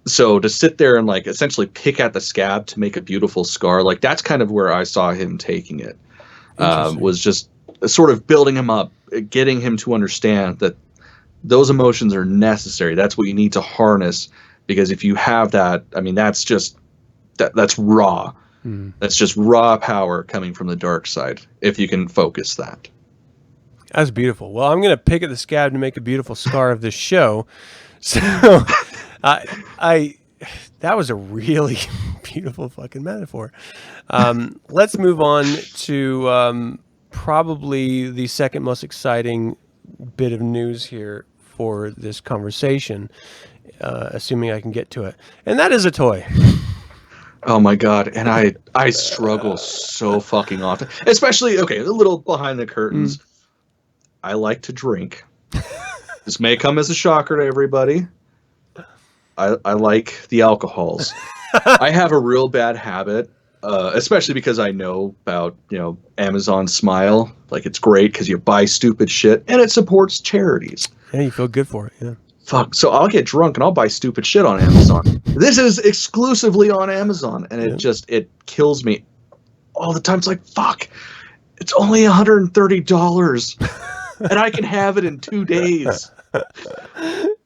So to sit there and like essentially pick at the scab to make a beautiful scar, like, that's kind of where I saw him taking it. Was just sort of building him up, getting him to understand that those emotions are necessary. That's what you need to harness, because if you have that, I mean, that's just that's raw. That's just raw power coming from the dark side, if you can focus that. That's beautiful. Well, I'm going to pick at the scab to make a beautiful scar of this show. So that was a really beautiful fucking metaphor. Let's move on to probably the second most exciting bit of news here for this conversation, assuming I can get to it. And that is a toy. Oh my God. And I struggle so fucking often, especially, okay, a little behind the curtains. I like to drink. This may come as a shocker to everybody. I like the alcohols. I have a real bad habit, especially because I know about, Amazon Smile. Like, it's great because you buy stupid shit and it supports charities. Yeah, you feel good for it. Yeah. Fuck. So I'll get drunk and I'll buy stupid shit on Amazon. This is exclusively on Amazon, and it kills me all the time. It's like, fuck, it's only $130 and I can have it in 2 days.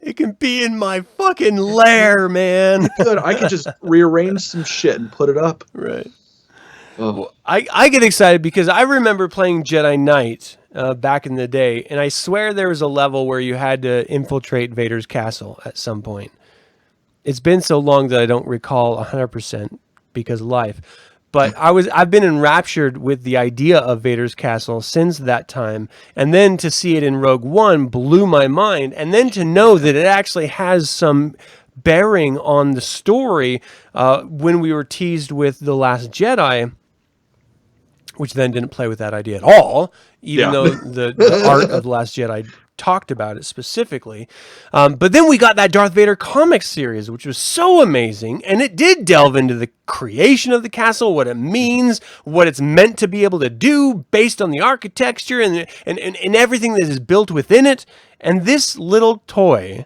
It can be in my fucking lair, man. Good. I could just rearrange some shit and put it up. Right. Oh. I get excited because I remember playing Jedi Knight back in the day, and I swear there was a level where you had to infiltrate Vader's castle at some point. It's been so long that I don't recall 100% because of life. But I've been enraptured with the idea of Vader's castle since that time, and then to see it in Rogue One blew my mind, and then to know that it actually has some bearing on the story when we were teased with The Last Jedi. which then didn't play with that idea at all, even though the art of The Last Jedi talked about it specifically. But then we got that Darth Vader comics series, which was so amazing, and it did delve into the creation of the castle, what it means, what it's meant to be able to do based on the architecture and everything that is built within it. And this little toy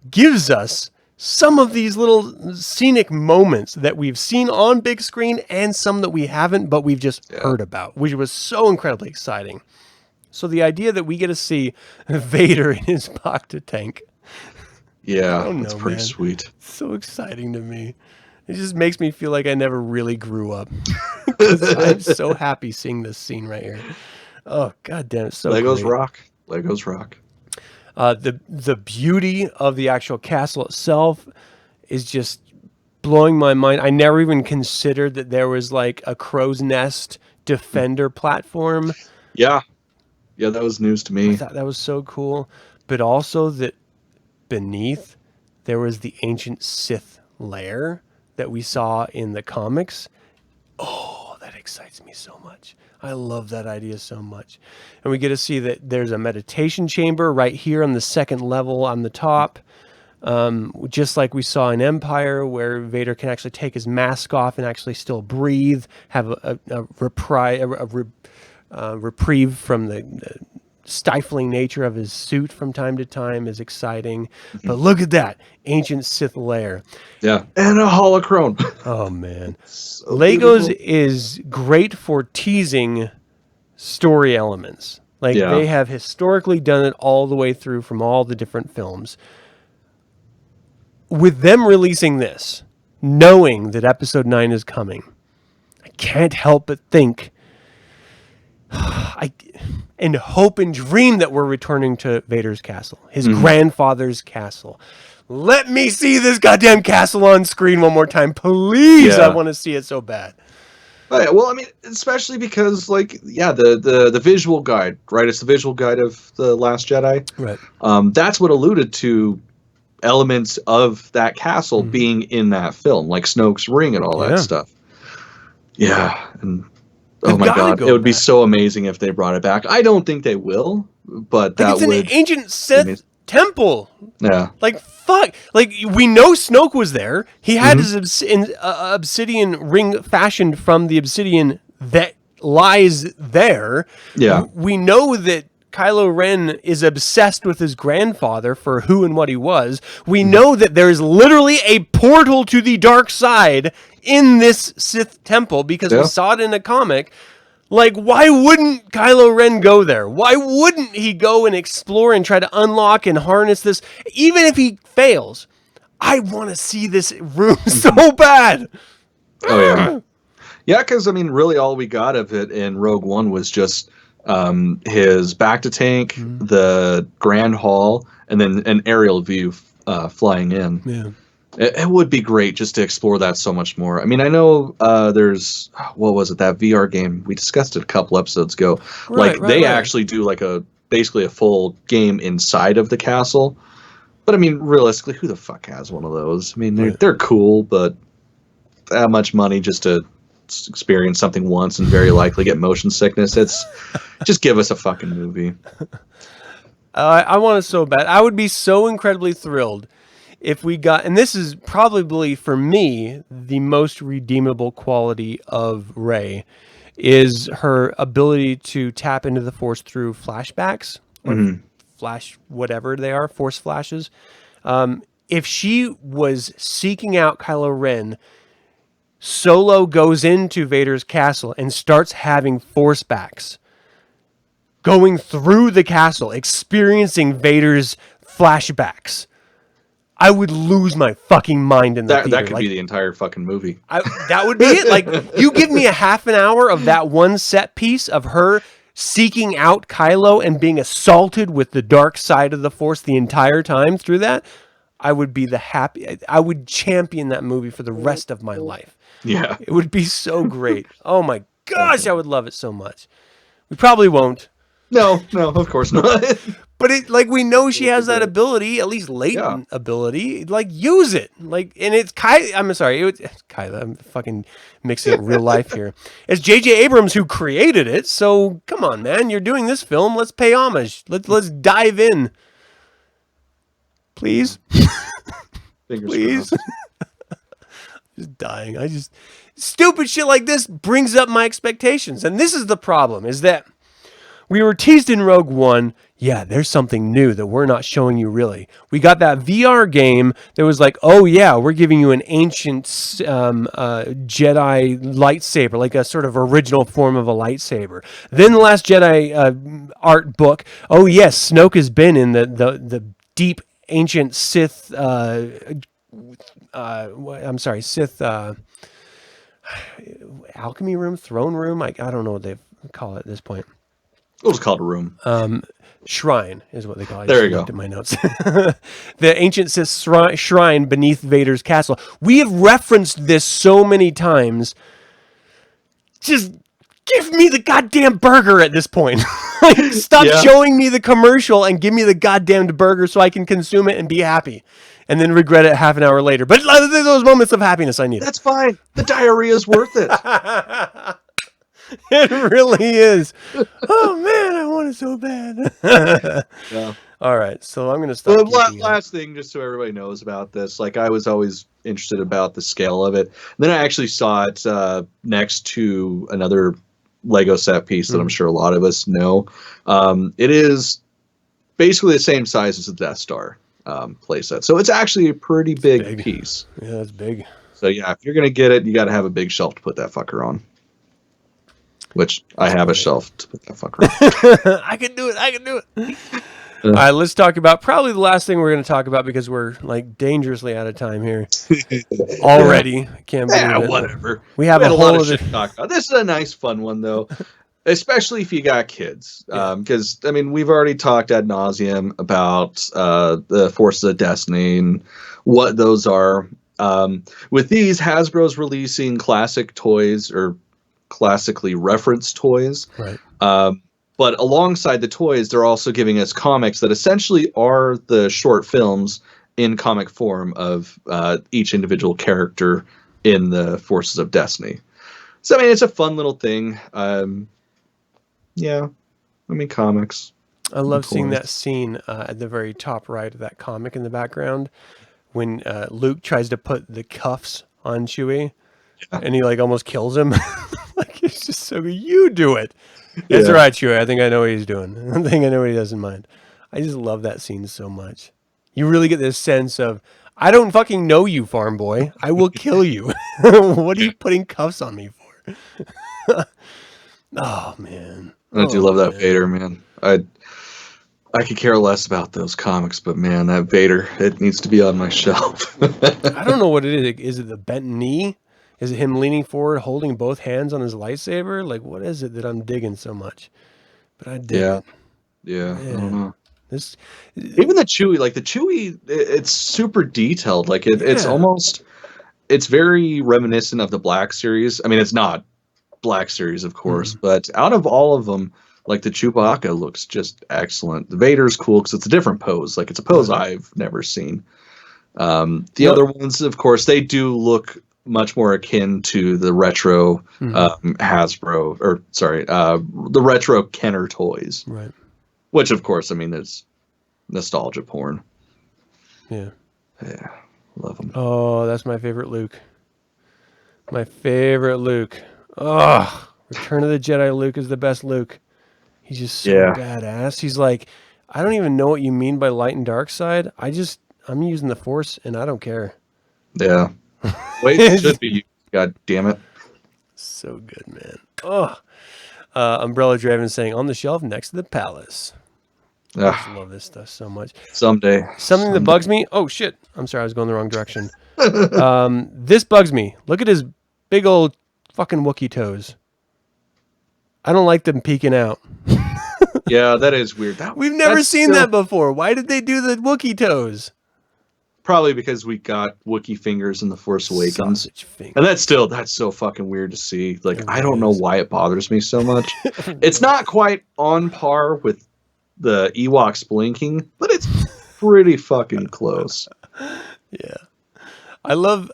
gives us some of these little scenic moments that we've seen on big screen and some that we haven't, but we've just heard about, which was so incredibly exciting. So the idea that we get to see Vader in his Bacta tank. Yeah, that's pretty sweet. It's so exciting to me. It just makes me feel like I never really grew up. Because I'm so happy seeing this scene right here. Oh, God damn, it's so Legos great. rock. Legos rock. The beauty of the actual castle itself is just blowing my mind. I never even considered that there was like a crow's nest defender platform. Yeah. Yeah, that was news to me. I thought that was so cool. But also that beneath there was the ancient Sith lair that we saw in the comics. Oh, that excites me so much. I love that idea so much. And we get to see that there's a meditation chamber right here on the second level on the top. Just like we saw in Empire, where Vader can actually take his mask off and actually still breathe, have a reprieve from the stifling nature of his suit from time to time is exciting. But look at that ancient Sith lair. Yeah, and a holocron. Oh man, So Legos beautiful. is great for teasing story elements. Like they have historically done it all the way through from all the different films. With them releasing this, knowing that Episode 9 is coming, I can't help but think, and hope and dream that we're returning to Vader's castle, his grandfather's castle. Let me see this goddamn castle on screen one more time, please. I want to see it so bad. Right, well, I mean, especially because, like, the visual guide, right? It's the visual guide of The Last Jedi. Right. That's what alluded to elements of that castle being in that film, like Snoke's ring and all that stuff. Yeah, and oh my god, it would be so amazing if they brought it back. I don't think they will, but that it's an would ancient Sith temple. Yeah. Like, fuck. Like, we know Snoke was there. He had his obsidian ring fashioned from the obsidian that lies there. Yeah. We know that Kylo Ren is obsessed with his grandfather for who and what he was. We know that there is literally a portal to the dark side in this Sith temple because we saw it in a comic. Like, why wouldn't Kylo Ren go there? Why wouldn't he go and explore and try to unlock and harness this? Even if he fails, I want to see this room so bad. Oh, yeah. Yeah, because, I mean, really all we got of it in Rogue One was just his Bacta tank, the Grand Hall, and then an aerial view flying in. Yeah. It would be great just to explore that so much more. I mean, I know there's, what was it, that VR game? We discussed it a couple episodes ago. They actually do like basically a full game inside of the castle. But I mean, realistically, who the fuck has one of those? I mean, they're cool, but that much money just to experience something once and very likely get motion sickness. It's just give us a fucking movie. I want it so bad. I would be so incredibly thrilled if we got, and this is probably for me the most redeemable quality of Rey, is her ability to tap into the Force through flashbacks or flash whatever they are, Force flashes. If she was seeking out Kylo Ren, Solo goes into Vader's castle and starts having Force backs, going through the castle, experiencing Vader's flashbacks. I would lose my fucking mind in the theater. That could be the entire fucking movie. That would be it. Like, you give me a half an hour of that one set piece of her seeking out Kylo and being assaulted with the dark side of the Force the entire time through that, I would be I would champion that movie for the rest of my life. Yeah. It would be so great. Oh my gosh, I would love it so much. We probably won't. No, of course not. But it, like, we know she has that ability, at least latent ability. Like, use it. Like, and it's I'm sorry, it's Kyla. I'm fucking mixing it real life here. It's J.J. Abrams who created it. So come on, man, you're doing this film. Let's pay homage. Let's dive in, please. Fingers Please. crossed. Just dying. Stupid shit like this brings up my expectations, and this is the problem: is that we were teased in Rogue One. Yeah, there's something new that we're not showing you really. We got that VR game that was like, oh yeah, we're giving you an ancient Jedi lightsaber, like a sort of original form of a lightsaber. Then the Last Jedi art book. Oh yes, Snoke has been in the deep ancient Sith. I'm sorry, Sith alchemy room, throne room. I don't know what they call it at this point. We'll just call it a room. Shrine is what they call it. There you go. Looked at my notes. The ancient Sith shrine beneath Vader's castle. We have referenced this so many times. Just give me the goddamn burger at this point. Like, stop showing me the commercial and give me the goddamn burger so I can consume it and be happy. And then regret it half an hour later. But those moments of happiness I need. That's fine. The diarrhea is worth it. It really is. Oh man, I want it so bad. Yeah. All right, so I'm gonna stop. Last thing, just so everybody knows about this, like I was always interested about the scale of it. Then I actually saw it next to another Lego set piece that I'm sure a lot of us know. It is basically the same size as the Death Star playset, so it's actually a pretty big piece. Yeah, that's big. So yeah, if you're gonna get it, you got to have a big shelf to put that fucker on. Which I have a shelf to put that fucker on. I can do it. All right, let's talk about probably the last thing we're going to talk about because we're like dangerously out of time here already. I can't believe it. Whatever. We have a lot whole of shit to talk about. This is a nice, fun one though, especially if you got kids. Because I mean, we've already talked ad nauseum about the Forces of Destiny and what those are. With these, Hasbro's releasing classic toys or classically referenced toys, right? But alongside the toys, they're also giving us comics that essentially are the short films in comic form of each individual character in the Forces of Destiny. So I mean, it's a fun little thing. Yeah, I mean, comics. I love seeing that scene at the very top right of that comic in the background when Luke tries to put the cuffs on Chewie. And he like almost kills him. Like, it's just so good. You do it. It's all right, Chewie. I think I know what he's doing. I think I know what he does in mind. I just love that scene so much. You really get this sense of, I don't fucking know you, farm boy. I will kill you. What are you putting cuffs on me for? Oh, man. I do love that Vader, man. I could care less about those comics, but man, that Vader, it needs to be on my shelf. I don't know what it is. Is it the bent knee? Is it him leaning forward, holding both hands on his lightsaber? Like, what is it that I'm digging so much? But I dig it. Yeah, I don't know. Even the Chewie, like the Chewie, it's super detailed. Like it's almost, it's very reminiscent of the Black Series. I mean, it's not Black Series, of course, but out of all of them, like the Chewbacca looks just excellent. The Vader's cool because it's a different pose. Like it's a pose I've never seen. The other ones, of course, they do look much more akin to the retro Hasbro, or sorry, the retro Kenner toys. Right. Which, of course, I mean, there's nostalgia porn. Yeah. Yeah. Love them. Oh, that's my favorite Luke. My favorite Luke. Oh, Return of the Jedi Luke is the best Luke. He's just so badass. He's like, I don't even know what you mean by light and dark side. I'm using the Force and I don't care. Yeah. Wait, it should be. God damn it. So good, man. Oh. Umbrella Draven saying, on the shelf next to the palace. I just love this stuff so much. Someday. Something that bugs me. Oh, shit. I'm sorry. I was going the wrong direction. This bugs me. Look at his big old fucking Wookiee toes. I don't like them peeking out. Yeah, that is weird. We've never seen that before. Why did they do the Wookiee toes? Probably because we got Wookiee fingers in The Force Awakens. And that's so fucking weird to see. Like, I don't know why it bothers me so much. It's not quite on par with the Ewoks blinking, but it's pretty fucking close. Yeah. I love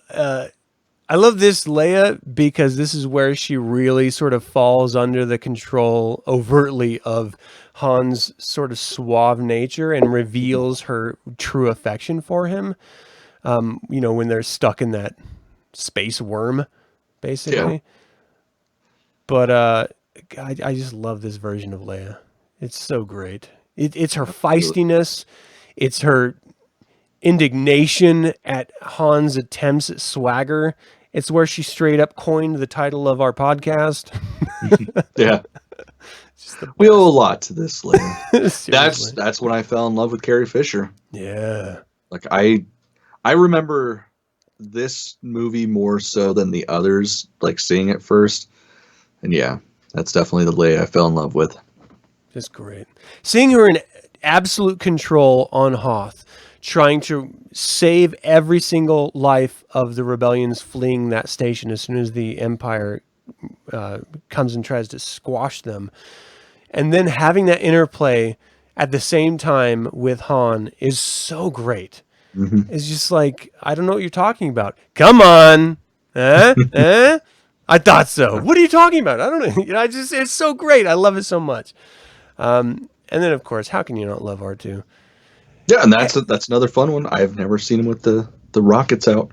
this Leia because this is where she really sort of falls under the control overtly of Han's sort of suave nature and reveals her true affection for him. When they're stuck in that space worm, basically. Yeah. But I just love this version of Leia. It's so great. It's her feistiness. It's her indignation at Han's attempts at swagger. It's where she straight up coined the title of our podcast. Yeah. We owe a lot to this, Leia. That's when I fell in love with Carrie Fisher. Yeah. Like I remember this movie more so than the others, like seeing it first. And yeah, that's definitely the Leia I fell in love with. Just great. Seeing her in absolute control on Hoth, trying to save every single life of the rebellions fleeing that station as soon as the Empire comes and tries to squash them. And then having that interplay at the same time with Han is so great. Mm-hmm. It's just like, I don't know what you're talking about. Come on. I thought so. What are you talking about? I don't know. It's so great. I love it so much. And then, of course, how can you not love R2? Yeah, and that's another fun one. I've never seen him with the rockets out.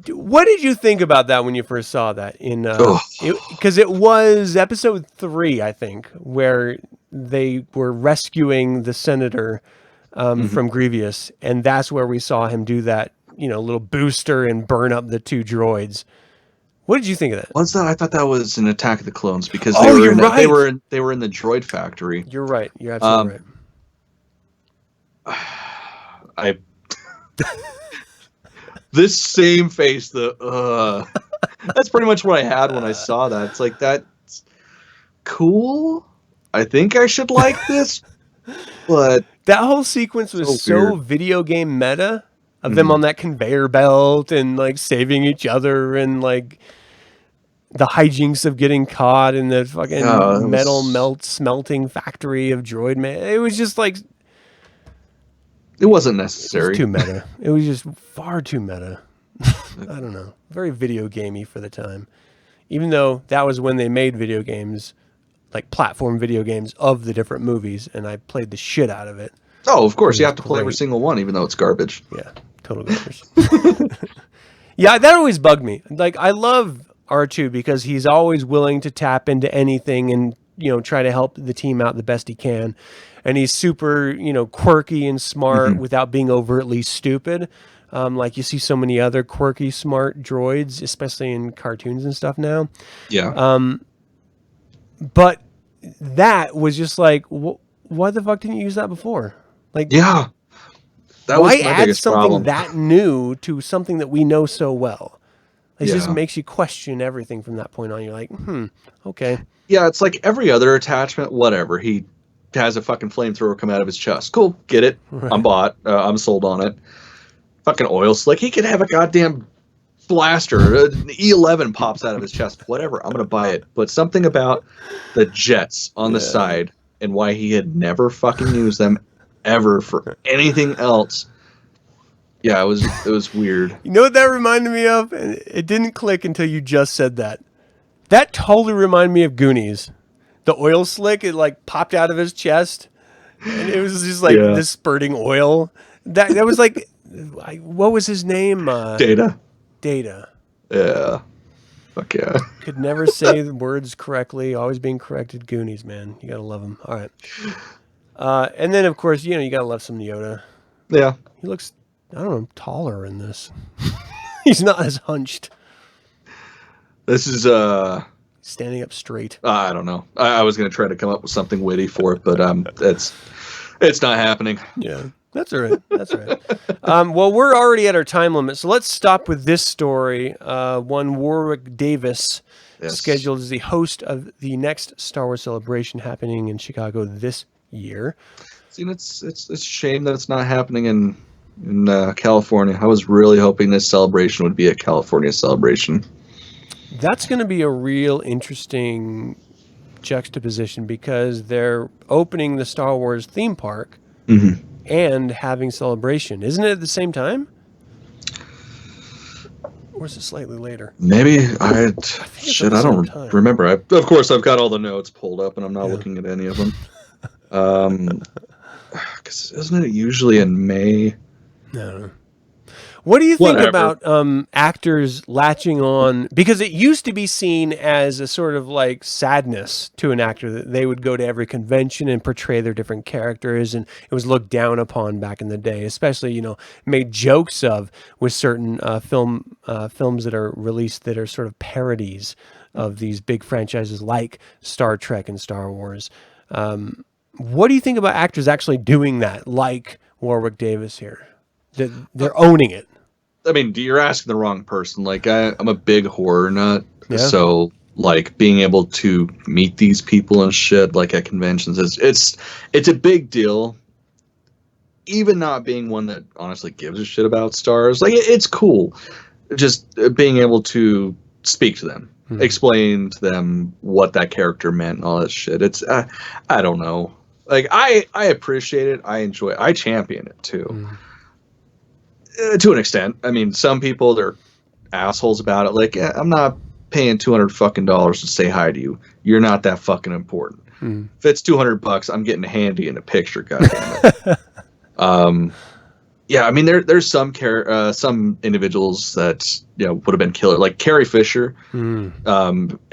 What did you think about that when you first saw that? Because it was episode 3, I think, where they were rescuing the senator from Grievous, and that's where we saw him do that, little booster and burn up the 2 droids. What did you think of that? What's that? I thought that was an Attack of the Clones because you're right. They were in the droid factory. You're right. You're absolutely right. This same face, that's pretty much what I had when I saw that. It's like, that's cool. I think I should like this, but that whole sequence was so video game meta of them on that conveyor belt and like saving each other and like the hijinks of getting caught in the fucking metal smelting factory of droid man. It was just like, it wasn't necessary. It was too meta. It was just far too meta. I don't know. Very video gamey for the time. Even though that was when they made video games, like platform video games of the different movies, and I played the shit out of it. Oh, of course. You have to play every single one, even though it's garbage. Yeah, total garbage. Yeah, that always bugged me. Like, I love R2 because he's always willing to tap into anything and, try to help the team out the best he can. And he's super, quirky and smart without being overtly stupid. Like you see so many other quirky, smart droids, especially in cartoons and stuff now. Yeah. But that was just like, why the fuck didn't you use that before? Like, yeah. Why add something that new to something that we know so well? It just makes you question everything from that point on. You're like, okay. Yeah, it's like every other attachment, whatever. He has a fucking flamethrower come out of his chest. Cool, get it. Right. I'm bought. I'm sold on it. Fucking oil slick. He could have a goddamn blaster. An E11 pops out of his chest. Whatever. I'm going to buy it. But something about the jets on the side and why he had never fucking used them ever for anything else. Yeah, it was weird. You know what that reminded me of? And it didn't click until you just said that. That totally reminded me of Goonies. The oil slick, it like popped out of his chest. And it was just like this spurting oil. That was like, what was his name? Data. Data. Yeah. Fuck yeah. Could never say the words correctly. Always being corrected. Goonies, man. You gotta love him. All right. And then, of course, you gotta love some Yoda. Yeah. He looks, I don't know, taller in this. He's not as hunched. This is standing up straight. I don't know. I was gonna try to come up with something witty for it, but it's not happening. Yeah, that's all right. That's all right. Well, we're already at our time limit, so let's stop with this story. One Warwick Davis, scheduled as the host of the next Star Wars Celebration happening in Chicago this year. See, it's a shame that it's not happening in California. I was really hoping this celebration would be a California celebration. That's going to be a real interesting juxtaposition because they're opening the Star Wars theme park and having Celebration. Isn't it at the same time? Or is it slightly later? Maybe I don't time. remember. Of course, I've got all the notes pulled up, and I'm not looking at any of them. Because isn't it usually in May? No. What do you think about actors latching on? Because it used to be seen as a sort of like sadness to an actor that they would go to every convention and portray their different characters, and it was looked down upon back in the day, especially, you know, made jokes of with certain films that are released that are sort of parodies of these big franchises like Star Trek and Star Wars. What do you think about actors actually doing that, like Warwick Davis here? That they're owning it. I mean, you're asking the wrong person. Like, I'm a big horror nut, so like being able to meet these people and shit, like at conventions, it's a big deal. Even not being one that honestly gives a shit about stars, like it's cool. Just being able to speak to them, explain to them what that character meant, and all that shit. It's I don't know. Like I appreciate it. I enjoy it. I champion it too. To an extent. I mean, some people, they're assholes about it. Like, I'm not paying $200 fucking dollars to say hi to you. You're not that fucking important. If it's $200, I'm getting handy in a picture, goddammit. Yeah, I mean, there's some individuals that, you know, would have been killer. Like Carrie Fisher.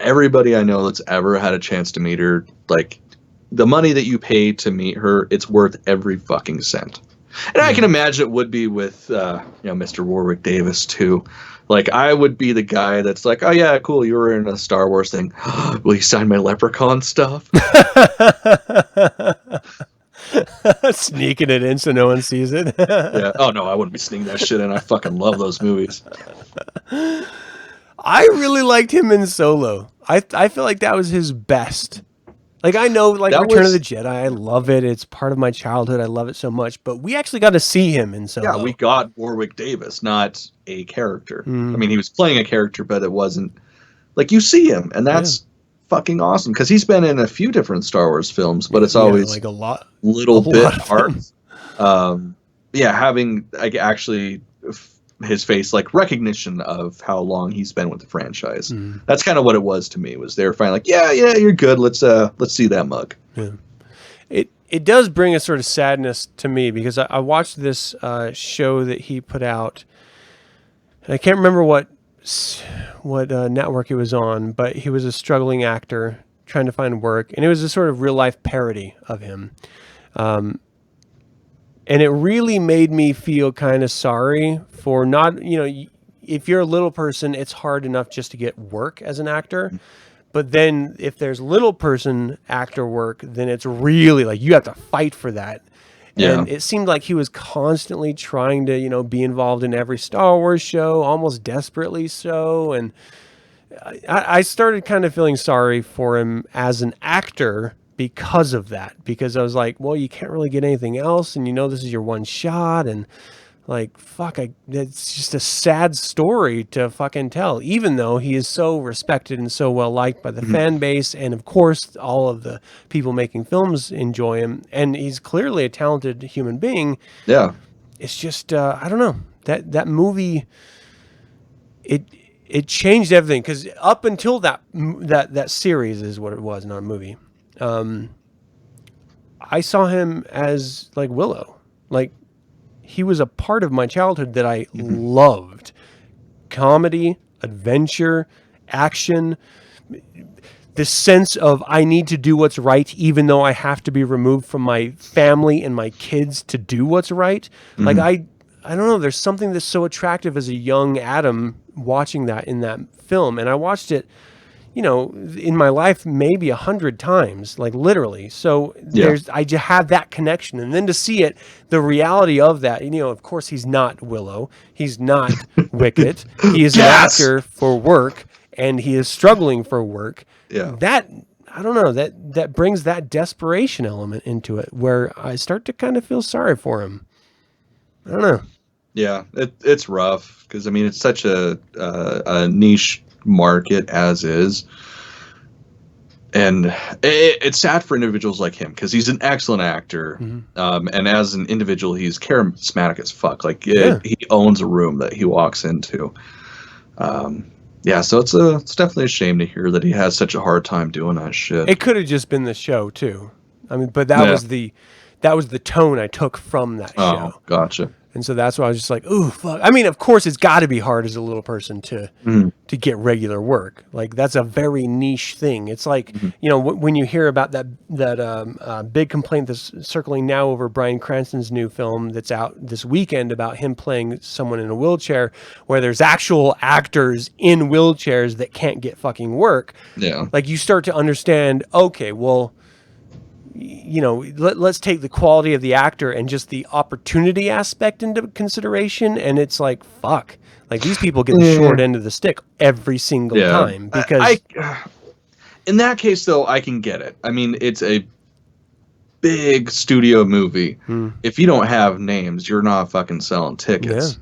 Everybody I know that's ever had a chance to meet her, like, the money that you pay to meet her, it's worth every fucking cent. And I can imagine it would be with, you know, Mr. Warwick Davis too. Like, I would be the guy that's like, oh yeah, cool, you were in a Star Wars thing. Will you sign my Leprechaun stuff? Sneaking it in so no one sees it. Yeah. Oh no, I wouldn't be sneaking that shit in. I fucking love those movies. I really liked him in Solo. I feel like that was his best. Like, I know, like, Return of the Jedi, I love it. It's part of my childhood. I love it so much. But we actually got to see him in Solo. Yeah, we got Warwick Davis, not a character. I mean, he was playing a character, but it wasn't... Like, you see him, and that's fucking awesome. Because he's been in a few different Star Wars films, but it's always like a little bit hard. Yeah, having, like, actually... his face, like, recognition of how long he's been with the franchise. That's kind of what it was to me. Was they were finally like, yeah, you're good. Let's see that mug. Yeah. It does bring a sort of sadness to me because I watched this show that he put out. And I can't remember what network it was on, but he was a struggling actor trying to find work, and it was a sort of real life parody of him. And it really made me feel kind of sorry for not, you know, if you're a little person, it's hard enough just to get work as an actor. But then if there's little person actor work, then it's really like you have to fight for that. Yeah. And it seemed like he was constantly trying to, you know, be involved in every Star Wars show, almost desperately so. And I started kind of feeling sorry for him as an actor because of that, because I was like, well, you can't really get anything else, and you know this is your one shot, and like, fuck, it's just a sad story to fucking tell, even though he is so respected and so well liked by the fan base, and of course all of the people making films enjoy him, and he's clearly a talented human being. Yeah, it's just I don't know, that movie, it changed everything, because up until that series is what it was, not a movie. I saw him as like Willow. Like, he was a part of my childhood that I loved. Comedy, adventure, action, the sense of I need to do what's right even though I have to be removed from my family and my kids to do what's right. Like, I don't know, there's something that's so attractive as a young Adam watching that in that film. And I watched it, you know, in my life, maybe 100 times, like literally. So I just have that connection. And then to see it, the reality of that, you know, of course, he's not Willow. He's not Wicket. He is an actor for work, and he is struggling for work. Yeah. That, I don't know, that brings that desperation element into it, where I start to kind of feel sorry for him. I don't know. Yeah, it's rough, because, I mean, it's such a niche market as is. And it's sad for individuals like him because he's an excellent actor, and as an individual, he's charismatic as fuck. Like he owns a room that he walks into. Yeah, so it's definitely a shame to hear that he has such a hard time doing that shit. It could have just been the show too. I mean, but that was the tone I took from that show. Oh, gotcha. And so that's why I was just like, ooh, fuck. I mean, of course, it's got to be hard as a little person to get regular work. Like, that's a very niche thing. It's like, you know, when you hear about that big complaint that's circling now over Bryan Cranston's new film that's out this weekend about him playing someone in a wheelchair, where there's actual actors in wheelchairs that can't get fucking work. Yeah. Like, you start to understand, okay, well, you know, let's take the quality of the actor and just the opportunity aspect into consideration. And it's like, fuck, like these people get the short end of the stick every single time. Because in that case, though, I can get it. I mean, it's a big studio movie. If you don't have names, you're not fucking selling tickets.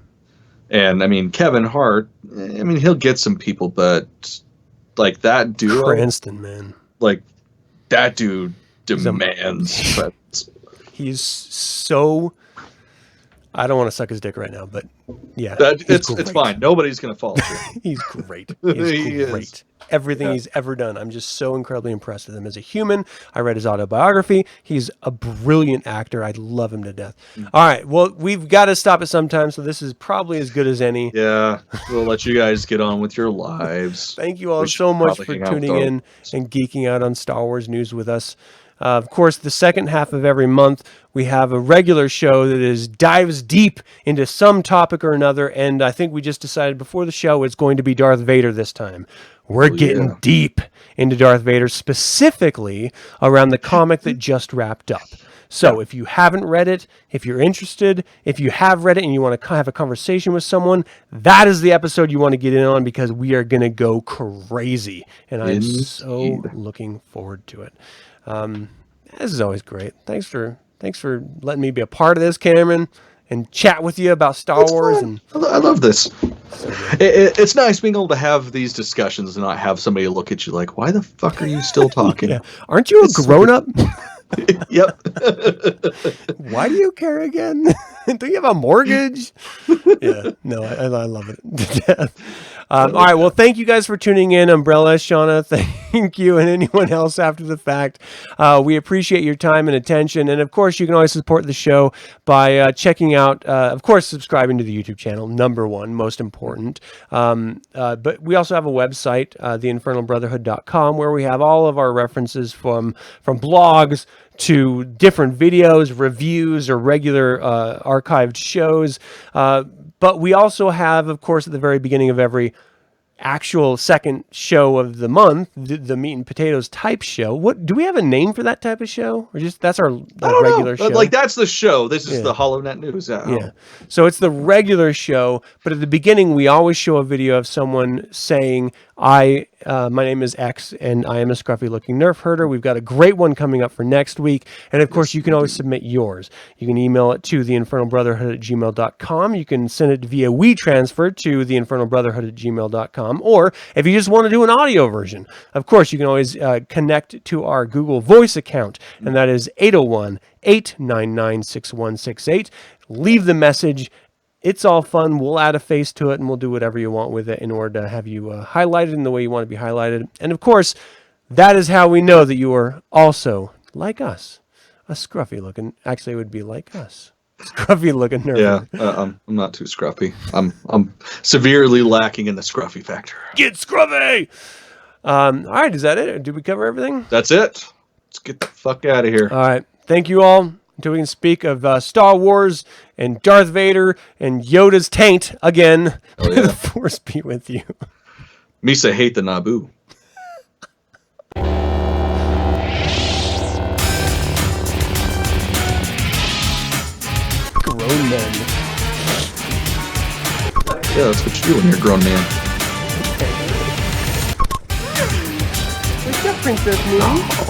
Yeah. And I mean, Kevin Hart, I mean, he'll get some people, but like that dude, Cranston, man, like that dude demands. He's so. I don't want to suck his dick right now, but yeah, it's fine. Nobody's gonna fall. He's great. He's great. Everything he's ever done, I'm just so incredibly impressed with him as a human. I read his autobiography. He's a brilliant actor. I love him to death. All right, well, we've got to stop it sometime, so this is probably as good as any. Yeah, we'll let you guys get on with your lives. Thank you all so much for tuning in and geeking out on Star Wars news with us. Of course, the second half of every month, we have a regular show that dives deep into some topic or another, and I think we just decided before the show it's going to be Darth Vader this time. We're getting deep into Darth Vader, specifically around the comic that just wrapped up. So if you haven't read it, if you're interested, if you have read it and you want to have a conversation with someone, that is the episode you want to get in on, because we are going to go crazy, and I'm so looking forward to it. This is always great. Thanks for letting me be a part of this, Cameron, and chat with you about Star Wars. And I love this. It's nice being able to have these discussions and not have somebody look at you like, "Why the fuck are you still talking? Aren't you a grown up?" Yep. Why do you care again? Do you have a mortgage? Yeah, no, I love it to death. All right, well, thank you guys for tuning in. Umbrella, Shauna, thank you, and anyone else after the fact. We appreciate your time and attention. And, of course, you can always support the show by checking out, of course, subscribing to the YouTube channel, number one, most important. But we also have a website, theinfernalbrotherhood.com, where we have all of our references from blogs to different videos, reviews, or regular archived shows. But we also have, of course, at the very beginning of every actual second show of the month, the meat and potatoes type show. What do we have a name for that type of show, or just that's our regular show? Like that's the show. This is the HoloNet news. Yeah. So it's the regular show, but at the beginning we always show a video of someone saying, my name is X and I am a scruffy looking Nerf herder. We've got a great one coming up for next week. And of course, you can always submit yours. You can email it to theinfernalbrotherhood@gmail.com. You can send it via WeTransfer to theinfernalbrotherhood@gmail.com. Or if you just want to do an audio version, of course, you can always connect to our Google Voice account. And that is 801-899-6168. Leave the message. It's all fun. We'll add a face to it, and we'll do whatever you want with it in order to have you highlighted in the way you want to be highlighted. And, of course, that is how we know that you are also, like us, a scruffy-looking... Actually, it would be like us. Scruffy-looking nerd. Yeah, I'm not too scruffy. I'm severely lacking in the scruffy factor. Get scruffy! All right, is that it? Did we cover everything? That's it. Let's get the fuck out of here. All right. Thank you all. Until we can speak of Star Wars and Darth Vader and Yoda's taint again. Oh, yeah. The Force be with you. Misa hate the Naboo. Grown men. Yeah, that's what you do when you're a grown man. Where's that princess movie?